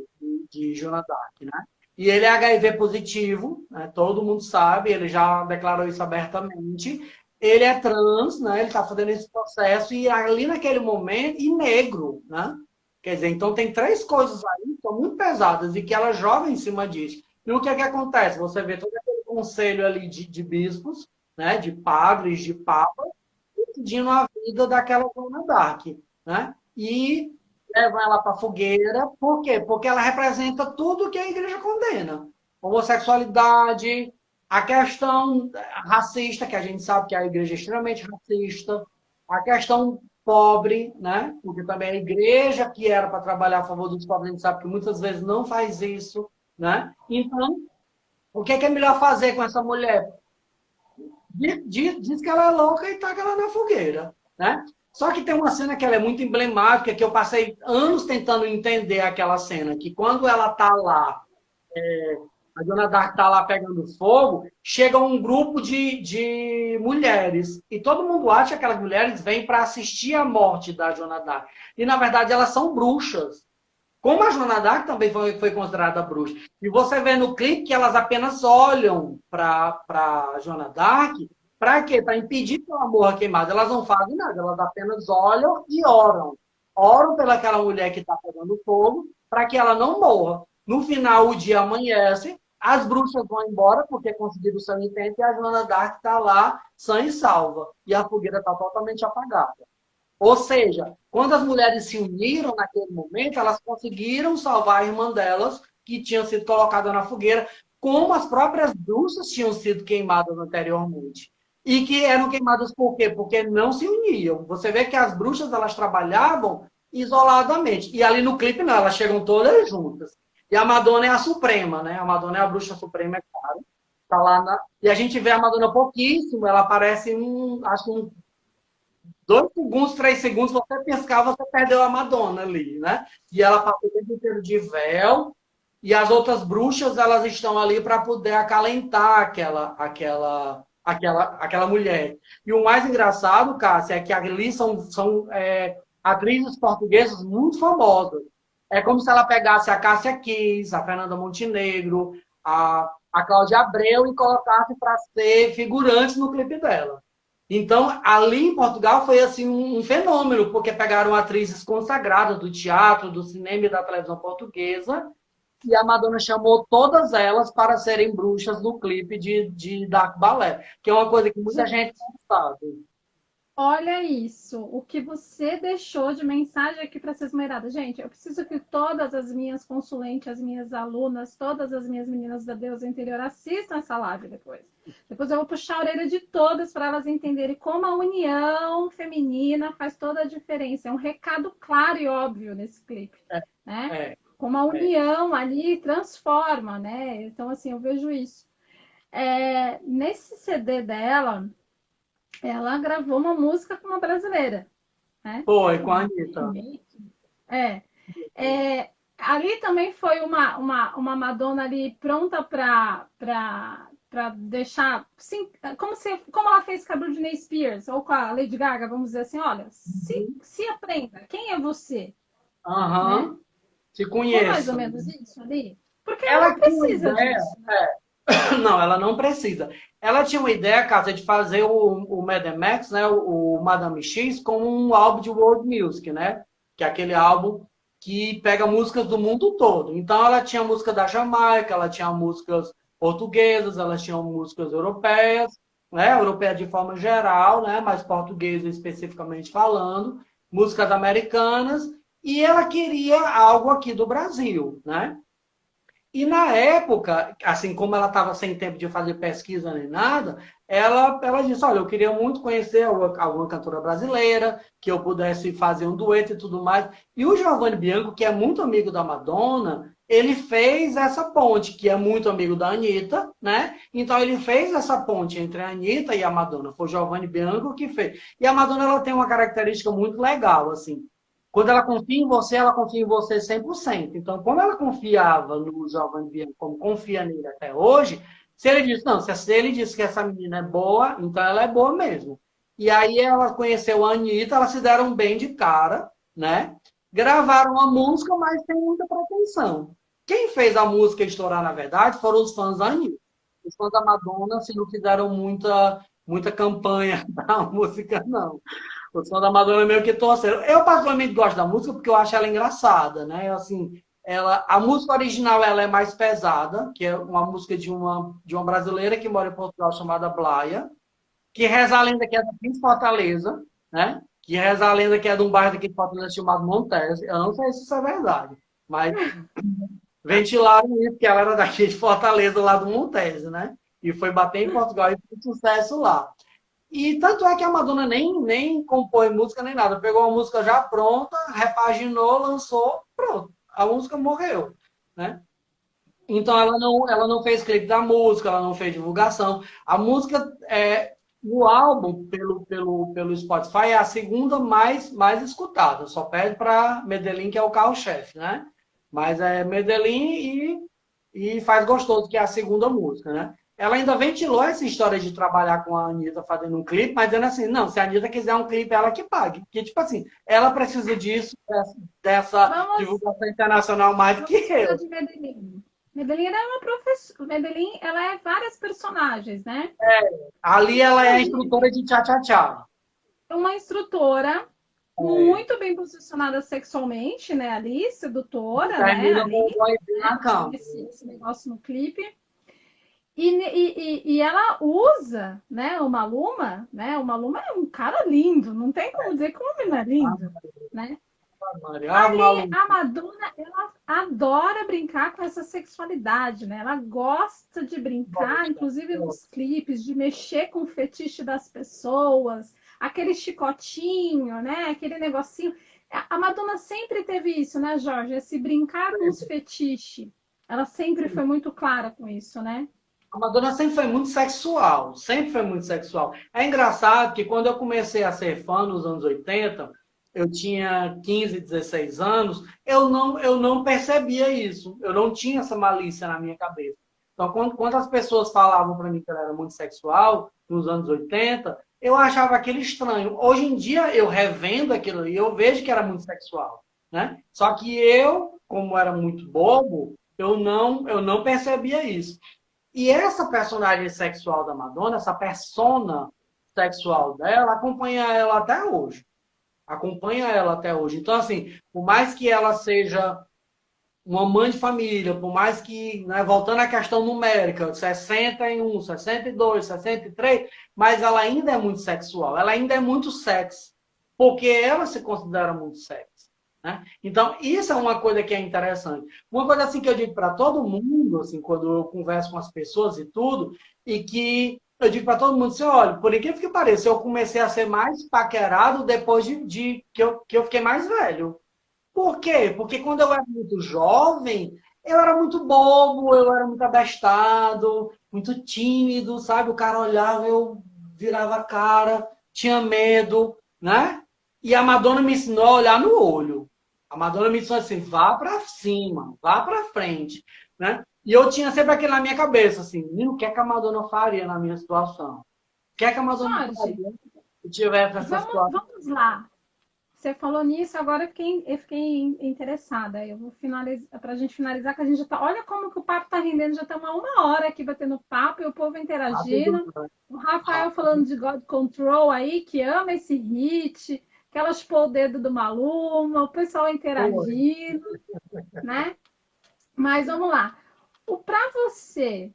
de Joana d'Arc, né? E ele é HIV positivo, né? Todo mundo sabe, ele já declarou isso abertamente. Ele é trans, né? Ele está fazendo esse processo e ali naquele momento, e negro, né? Quer dizer, então tem 3 coisas aí que são muito pesadas e que ela joga em cima disso. E o que é que acontece? Você vê todo aquele conselho ali de bispos, né, de padres, de papas, decidindo a vida daquela Joana d'Arc, né? E levam ela para a fogueira. Por quê? Porque ela representa tudo que a igreja condena. Homossexualidade, a questão racista, que a gente sabe que a igreja é extremamente racista, a questão pobre, né? Porque também a igreja que era para trabalhar a favor dos pobres, a gente sabe que muitas vezes não faz isso, né? Então, o que é melhor fazer com essa mulher? Diz que ela é louca e taca ela na fogueira, né? Só que tem uma cena que ela é muito emblemática, que eu passei anos tentando entender aquela cena, que quando ela tá lá, a Dona Dark tá lá pegando fogo, chega um grupo de mulheres, e todo mundo acha que aquelas mulheres vêm para assistir a morte da Joana Dark. E, na verdade, elas são bruxas. Como a Joana Dark também foi considerada bruxa. E você vê no clipe que elas apenas olham para a Joana Dark. Para quê? Para impedir que ela morra queimada. Elas não fazem nada, elas apenas olham e oram. Oram pelaquela mulher que está pegando fogo para que ela não morra. No final, o dia amanhece, as bruxas vão embora porque conseguiram o seu intento e a Joana Dark está lá, sã e salva. E a fogueira está totalmente apagada. Ou seja, quando as mulheres se uniram naquele momento, elas conseguiram salvar a irmã delas, que tinha sido colocada na fogueira, como as próprias bruxas tinham sido queimadas anteriormente. E que eram queimadas por quê? Porque não se uniam. Você vê que as bruxas elas trabalhavam isoladamente. E ali no clipe não, elas chegam todas juntas. E a Madonna é a suprema, né? A Madonna é a bruxa suprema, é claro. Tá lá na... E a gente vê a Madonna pouquíssimo, ela aparece acho um 2 segundos, 3 segundos, você pescava, você perdeu a Madonna ali, né? E ela passou o tempo inteiro de véu, e as outras bruxas, elas estão ali para poder acalentar aquela mulher. E o mais engraçado, Cássia, é que ali são atrizes portuguesas muito famosas. É como se ela pegasse a Cássia Kiss, a Fernanda Montenegro, a Cláudia Abreu e colocasse para ser figurantes no clipe dela. Então, ali em Portugal foi assim um fenômeno, porque pegaram atrizes consagradas do teatro, do cinema e da televisão portuguesa, e a Madonna chamou todas elas para serem bruxas no clipe de Dark Ballet, que é uma coisa que muita gente não sabe. Olha isso, o que você deixou de mensagem aqui para essa esmeralda. Gente, eu preciso que todas as minhas consulentes, as minhas alunas, todas as minhas meninas da Deusa Interior assistam essa live depois. Depois eu vou puxar a orelha de todas para elas entenderem como a união feminina faz toda a diferença. É um recado claro e óbvio nesse clipe, né? É, Como a é. união ali transforma, né? Então, assim, eu vejo isso. Nesse CD dela, ela gravou uma música com uma brasileira, né? Foi, com a Anitta. É, ali também foi uma Madonna ali pronta para deixar, sim, como ela fez com a Britney Spears ou com a Lady Gaga, vamos dizer assim, olha, se aprenda, quem é você, né? Aham, se Foi mais ou conheça. menos isso ali? Porque ela Ela não tinha uma precisa ideia. disso. Não, ela não precisa. Ela tinha uma ideia, Cássia, de fazer o Mad Max, né, o Madame X, como um álbum de world music, né? Que é aquele álbum que pega músicas do mundo todo. Então, ela tinha música da Jamaica, ela tinha músicas portuguesas, ela tinha músicas europeias, né? Europeias de forma geral, né? Mas portuguesa especificamente falando, músicas americanas, e ela queria algo aqui do Brasil, né? E na época, assim como ela estava sem tempo de fazer pesquisa nem nada, ela disse: Olha, eu queria muito conhecer alguma cantora brasileira, que eu pudesse fazer um dueto e tudo mais. E o Giovanni Bianco, que é muito amigo da Madonna, ele fez essa ponte, que é muito amigo da Anitta, né? Então ele fez essa ponte entre a Anitta e a Madonna. Foi o Giovanni Bianco que fez. E a Madonna ela tem uma característica muito legal, assim. Quando ela confia em você 100%. Então, como ela confiava no Giovanni Bianco, como confia nele até hoje, se ele disse, não, se ele disse que essa menina é boa, então ela é boa mesmo. E aí ela conheceu a Anitta, elas se deram bem de cara, né? Gravaram uma música, mas sem muita pretensão. Quem fez a música estourar, na verdade, foram os fãs da Anitta. Os fãs da Madonna, assim, não fizeram muita campanha da música, não. O som da Madonna meio que torceram. Eu particularmente gosto da música porque eu acho ela engraçada, né? Assim, A música original ela é mais pesada, que é uma música de uma brasileira que mora em Portugal chamada Blaia, que reza a lenda que é daqui de Fortaleza, né? Que reza a lenda que é de um bairro daqui de Fortaleza chamado Montes. Eu não sei se isso é verdade, mas ventilaram isso, que ela era daqui de Fortaleza, lá do Montes, né? E foi bater em Portugal e fez sucesso lá. E tanto é que a Madonna nem compôs música nem nada. Pegou a música já pronta, repaginou, lançou, pronto. A música morreu, né? Então ela não fez clipe da música, ela não fez divulgação. A música, o álbum, pelo Spotify, é a segunda mais escutada. Só perde para Medellín, que é o carro-chefe, né? Mas é Medellín e Faz Gostoso, que é a segunda música, né? Ela ainda ventilou essa história de trabalhar com a Anitta fazendo um clipe, mas dizendo assim, não, se a Anitta quiser um clipe, ela que pague. Porque, tipo assim, ela precisa disso, dessa Vamos, divulgação internacional mais do que vamos falar eu. de Medellín. Medellín ela é uma professora. Medellín, ela é várias personagens, né? Ali ela é a Inclusive, instrutora de tchá-tchá-tchá. uma instrutora É, muito bem posicionada sexualmente, né? Ali, sedutora, né? termina com Ali, o boyzinho né? na cama. Esse negócio no clipe. E ela usa, né? O Maluma, né? O Maluma é um cara lindo, não tem como dizer que o homem não é Ah, lindo, né? Maria, Ali, maluco. a Madonna, ela adora brincar com essa sexualidade, né? Ela gosta de brincar, inclusive nos clipes, de mexer com o fetiche das pessoas, aquele chicotinho, né? Aquele negocinho. A Madonna sempre teve isso, né, Jorge? Esse brincar com os fetiches. Ela sempre foi muito clara com isso, né? A Madonna sempre foi muito sexual, sempre foi muito sexual. É engraçado que quando eu comecei a ser fã nos anos 80, eu tinha 15, 16 anos, eu não percebia isso. Eu não tinha essa malícia na minha cabeça. Então, quando as pessoas falavam para mim que ela era muito sexual, nos anos 80, eu achava aquilo estranho. Hoje em dia, eu revendo aquilo e eu vejo que era muito sexual, né? Só que eu, como era muito bobo, eu não percebia isso. E essa personagem sexual da Madonna, essa persona sexual dela, acompanha ela até hoje. Acompanha ela até hoje. Então, assim, por mais que ela seja uma mãe de família, por mais que, né, voltando à questão numérica, 61, 62, 63, mas ela ainda é muito sexual, ela ainda é muito sexy, porque ela se considera muito sexy. Né? Então, isso é uma coisa que é interessante. Uma coisa assim que eu digo para todo mundo, assim, quando eu converso com as pessoas e tudo, e que eu digo para todo mundo assim, olha, por incrível que pareça, eu comecei a ser mais paquerado depois que eu fiquei mais velho. Por quê? Porque quando eu era muito jovem, eu era muito bobo, eu era muito abestado, muito tímido, sabe? O cara olhava, eu virava a cara, tinha medo, né? E a Madonna me ensinou a olhar no olho. A Madonna me ensinou assim, vá para cima, vá para frente, né? E eu tinha sempre aquilo na minha cabeça, assim, o que é que a Madonna faria na minha situação? O que é que a Madonna Jorge, faria se tivesse essa situação? vamos lá. Você falou nisso, agora eu fiquei interessada. Eu vou finalizar, para a gente finalizar, que a gente já tá. Olha como que o papo está rendendo, já estamos uma hora aqui batendo papo e o povo Rápido, interagindo. né? O Rafael Rápido. falando de God Control aí, que ama esse hit, que ela chupou o dedo do Maluma, o pessoal Foi. interagindo, né? Mas vamos lá. Para você,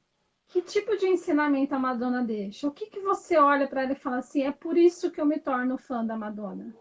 que tipo de ensinamento a Madonna deixa? O que, que você olha para ela e fala assim, é por isso que eu me torno fã da Madonna?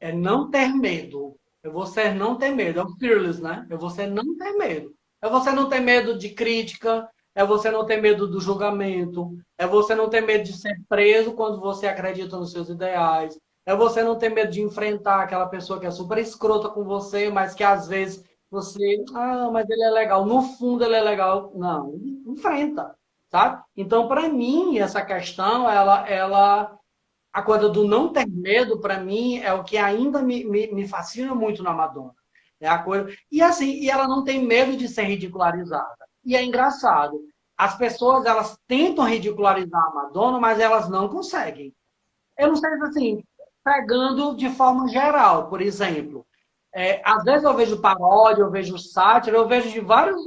É não ter medo. É você não ter medo. É o fearless, né? É você não ter medo. É você não ter medo de crítica. É você não ter medo do julgamento. É você não ter medo de ser preso quando você acredita nos seus ideais. É você não ter medo de enfrentar aquela pessoa que é super escrota com você, mas que às vezes você. Ah, mas ele é legal. No fundo, ele é legal. Não, enfrenta. Sabe? Então, para mim, essa questão, a coisa do não ter medo, para mim, é o que ainda me fascina muito na Madonna. É a coisa. E assim, e ela não tem medo de ser ridicularizada. E é engraçado. As pessoas, elas tentam ridicularizar a Madonna, mas elas não conseguem. Eu não sei se assim, pegando de forma geral, por exemplo. Às vezes eu vejo paródia, eu vejo sátira, eu vejo de vários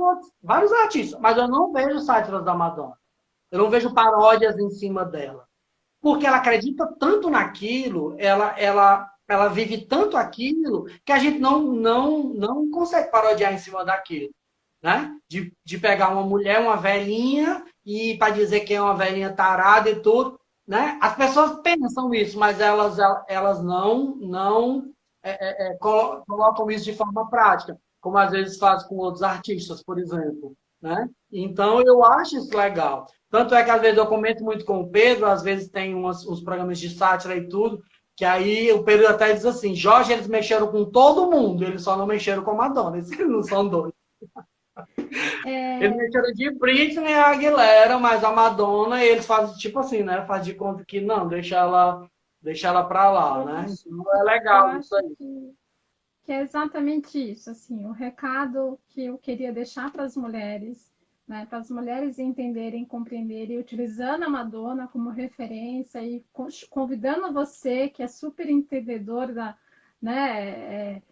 artistas, mas eu não vejo sátiras da Madonna. Eu não vejo paródias em cima dela porque ela acredita tanto naquilo, ela ela vive tanto aquilo que a gente não consegue parodiar em cima daquilo, né? De pegar uma mulher, uma velhinha, e para dizer que é uma velhinha tarada e tudo, né? As pessoas pensam isso, mas elas não colocam isso de forma prática, como às vezes fazem com outros artistas, por exemplo, né? Então eu acho isso legal. Tanto é que às vezes eu comento muito com o Pedro, às vezes tem uns programas de sátira e tudo, que aí o Pedro até diz assim, Jorge, eles mexeram com todo mundo, eles só não mexeram com a Madonna, eles não são doidos. Eles É, mexeram de Britney e Aguilera, mas a Madonna, eles fazem tipo assim, né? Faz de conta que não, deixa ela pra lá, eu né? acho, Então é eu legal isso acho aí. que é exatamente isso, assim, o recado que eu queria deixar para as mulheres, né, para as mulheres entenderem, compreenderem, utilizando a Madonna como referência e convidando você, que é super entendedor da, né,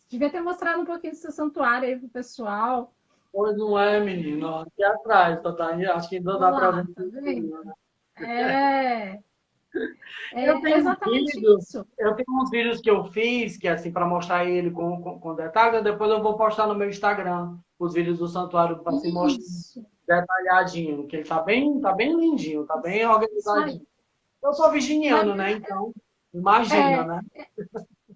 devia ter mostrado um pouquinho do seu santuário aí pro pessoal. Pois não é, menino. Aqui atrás, acho que ainda Olha dá pra ver lá, um tá vendo? pouquinho, né? É, Eu é tenho um exatamente vídeo, isso. eu tenho uns vídeos que eu fiz, que é assim, para mostrar ele com detalhes, depois eu vou postar no meu Instagram os vídeos do santuário para assim, mostrar Isso, detalhadinho, que ele tá bem lindinho, tá bem isso aí. organizadinho. Eu sou Mas virginiano, né? Então, imagina, é, né?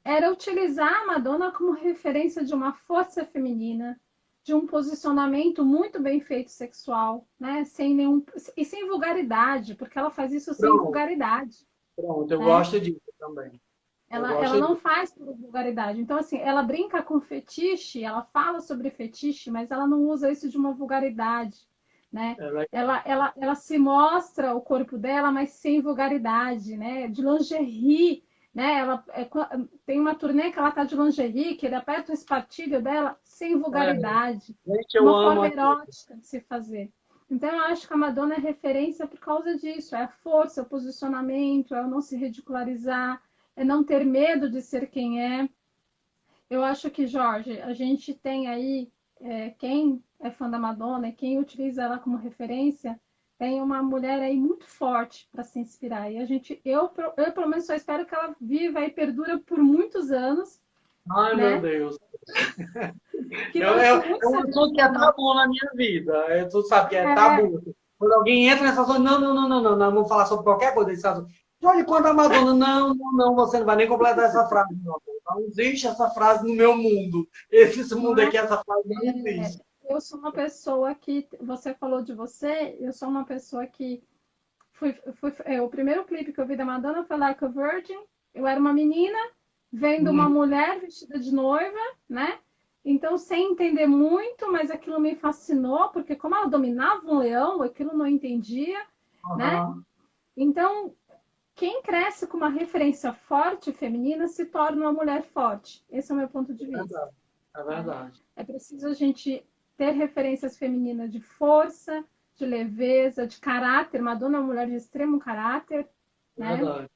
era utilizar a Madonna como referência de uma força feminina, de um posicionamento muito bem feito sexual, né? Sem nenhum e sem vulgaridade, porque ela faz isso sem Pronto, vulgaridade, pronto, eu né? gosto disso também. Eu Ela gosto não disso. faz por vulgaridade. Então, assim, ela brinca com fetiche, ela fala sobre fetiche, mas ela não usa isso de uma vulgaridade, né? Ela, Ela se mostra o corpo dela, mas sem vulgaridade, né? De lingerie, né? Tem uma turnê que ela tá de lingerie, que ele aperta o espartilho dela sem é, vulgaridade, gente, de eu uma amo forma aquilo. erótica de se fazer. Então, eu acho que a Madonna é referência por causa disso, é a força, é o posicionamento, é o não se ridicularizar, é não ter medo de ser quem é. Eu acho que, Jorge, a gente tem aí, quem é fã da Madonna e quem utiliza ela como referência, tem uma mulher aí muito forte para se inspirar. E eu, pelo menos, só espero que ela viva e perdura por muitos anos, Ai, meu né? Deus. Que lance É muito um assunto que é satisfatório. tabu na minha vida. Tu sabe que é É, tabu. Quando alguém entra nessa assunto, não, vamos falar sobre qualquer coisa desse assunto. Olha, quando a Madonna, não, você não vai nem completar essa frase, não. Não existe essa frase no meu mundo. Esse não mundo é? aqui, essa frase não existe. Eu sou uma pessoa que, você falou de você, eu sou uma pessoa que o primeiro clipe que eu vi da Madonna foi Like a Virgin. Eu era uma menina vendo uma Uhum. mulher vestida de noiva, né? Então, sem entender muito, mas aquilo me fascinou, porque como ela dominava um leão, aquilo não entendia, né? Aham. Então, quem cresce com uma referência forte feminina se torna uma mulher forte. Esse é o meu ponto de É vista, verdade. É né? verdade. É preciso a gente ter referências femininas de força, de leveza, de caráter. Madonna é uma mulher de extremo caráter, É né? verdade.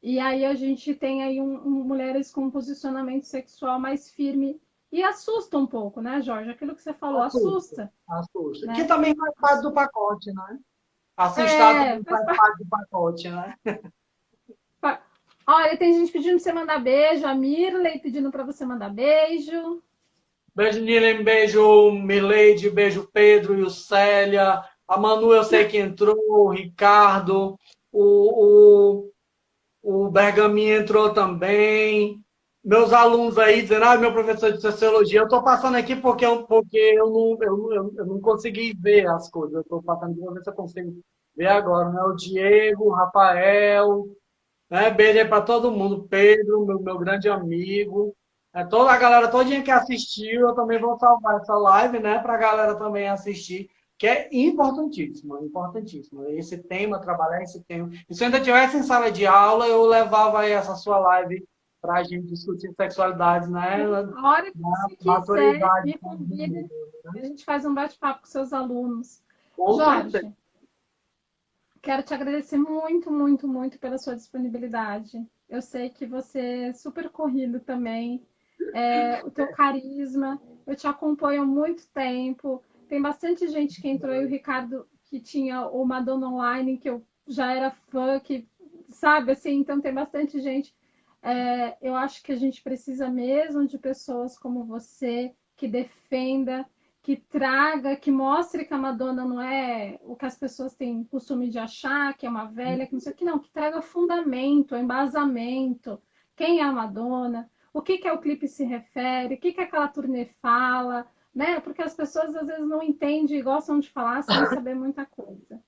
E aí a gente tem aí mulheres com um posicionamento sexual mais firme e assusta um pouco, né, Jorge? Aquilo que você falou Assusta. assusta, Assusta. Que né? também faz parte do pacote, né? Assustar É, também faz parte do pacote, né? olha, tem gente pedindo pra você mandar beijo, a Mirley pedindo para você mandar beijo. Beijo, Nilen, beijo, Mileide, beijo, Pedro e o Célia. A Manu, eu sei que entrou, o Ricardo, o, o Bergaminho entrou também. Meus alunos aí dizendo, meu professor de sociologia, eu estou passando aqui porque eu não consegui ver as coisas. Eu estou passando aqui para ver se eu consigo ver agora, né? O Diego, o Rafael, né? Beijo aí para todo mundo. Pedro, meu grande amigo. Toda a galera todinha que assistiu, eu também vou salvar essa live, né? Para a galera também assistir, que é importantíssimo, importantíssimo. Esse tema, trabalhar esse tema. E se eu ainda tivesse em sala de aula, eu levava aí essa sua live para a gente discutir sexualidades, né? A hora que Na você quiser, maturidade. me convida, a gente faz um bate-papo com seus alunos. Com certeza. Jorge, quero te agradecer muito, muito, muito pela sua disponibilidade. Eu sei que você é super corrido também, o teu carisma, eu te acompanho há muito tempo. Tem bastante gente que entrou aí, o Ricardo, que tinha o Madonna Online, que eu já era fã, que sabe assim, então tem bastante gente. Eu acho que a gente precisa mesmo de pessoas como você, que defenda, que traga, que mostre que a Madonna não é o que as pessoas têm costume de achar, que é uma velha, que não sei o que, não, que traga fundamento, embasamento. Quem é a Madonna? O que é o clipe se refere? O que aquela turnê fala? Né? Porque as pessoas às vezes não entendem e gostam de falar sem saber muita coisa.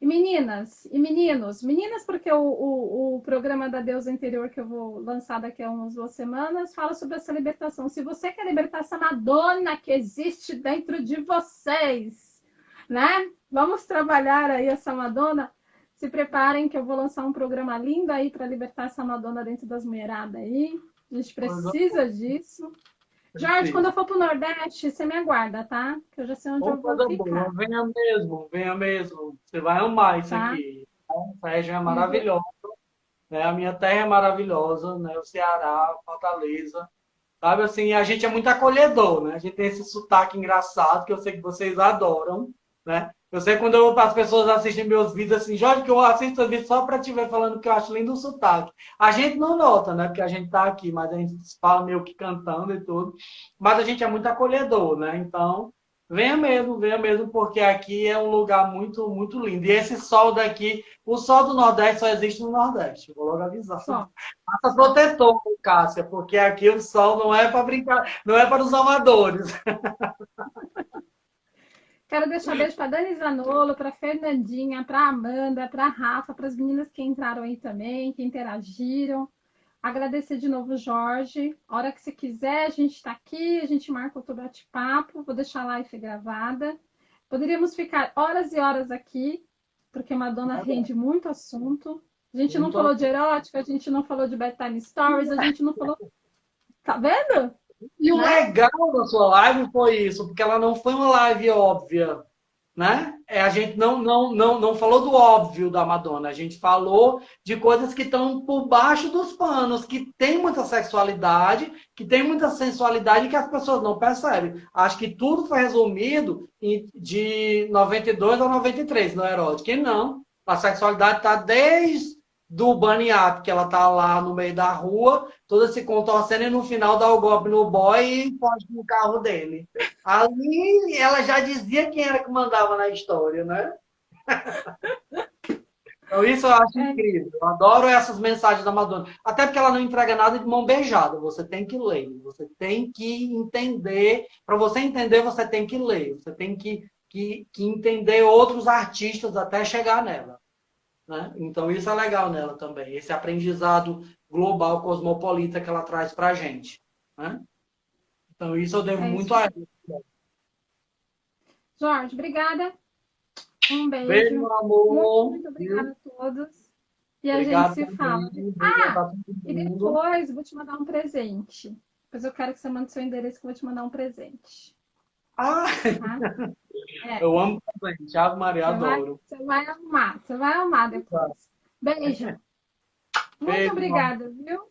E meninas, e meninos, meninas, porque o programa da Deusa Interior que eu vou lançar daqui a umas 2 semanas fala sobre essa libertação. Se você quer libertar essa Madonna que existe dentro de vocês, né? Vamos trabalhar aí essa Madonna. Se preparem que eu vou lançar um programa lindo aí para libertar essa Madonna dentro das mulheradas aí. A gente Coisa precisa disso. Jorge, quando precisa. eu for pro Nordeste, você me aguarda, tá? Que eu já sei onde Uma eu vou coisa boa, ficar, venha mesmo, venha mesmo. Você vai amar isso tá? aqui. Essa região é E vou... maravilhosa, né? A minha terra é maravilhosa, né? O Ceará, Fortaleza. Sabe assim, a gente é muito acolhedor, né? A gente tem esse sotaque engraçado que eu sei que vocês adoram, né? Eu sei quando as pessoas assistem meus vídeos assim, Jorge, que eu assisto os vídeos só para te ver falando que eu acho lindo o sotaque. A gente não nota, né? Porque a gente tá aqui, mas a gente fala meio que cantando e tudo. Mas a gente é muito acolhedor, né? Então, venha mesmo, porque aqui é um lugar muito, muito lindo. E esse sol daqui, o sol do Nordeste só existe no Nordeste, vou logo avisar. Só, Faça só. protetor, Cássia, porque aqui o sol não é para brincar, não é para os amadores. Quero deixar beijo para Dani Zanolo, para Fernandinha, para Amanda, para Rafa, para as meninas que entraram aí também, que interagiram. Agradecer de novo, Jorge. A hora que você quiser, a gente está aqui, a gente marca outro bate-papo. Vou deixar a live gravada. Poderíamos ficar horas e horas aqui, porque Madonna rende muito assunto. A gente não falou de erótica, a gente não falou de bedtime stories, a gente não falou. Tá vendo? E o Né? legal da sua live foi isso, porque ela não foi uma live óbvia, né? A gente não falou do óbvio da Madonna, a gente falou de coisas que estão por baixo dos panos, que tem muita sexualidade, que tem muita sensualidade que as pessoas não percebem. Acho que tudo foi resumido de 92 a 93 no erótico. E não, a sexualidade está desde do bunny up, que ela tá lá no meio da rua, toda se contorcendo e no final dá o golpe no boy e foge no carro dele. Ali ela já dizia quem era que mandava na história, né? Então isso eu acho É, incrível. Eu adoro essas mensagens da Madonna. Até porque ela não entrega nada de mão beijada. Você tem que ler, você tem que entender. Para você entender, você tem que ler. Você tem que entender outros artistas até chegar nela. Né? Então, isso é legal nela também, esse aprendizado global, cosmopolita que ela traz para a gente. Né? Então, isso eu devo é muito isso a aí. ela. Jorge, obrigada. Um Beijo, beijo. meu Muito, amor. muito obrigada Viu? a todos. E a gente Obrigado se fala. também. Beijo Ah, para todo e mundo. depois vou te mandar um presente. Depois eu quero que você mande seu endereço que eu vou te mandar um presente. Ah, Tá? É, eu amo também. Thiago Maria, adoro. você vai amar depois. Beijo. Muito Beijo, meu amor. obrigada, viu?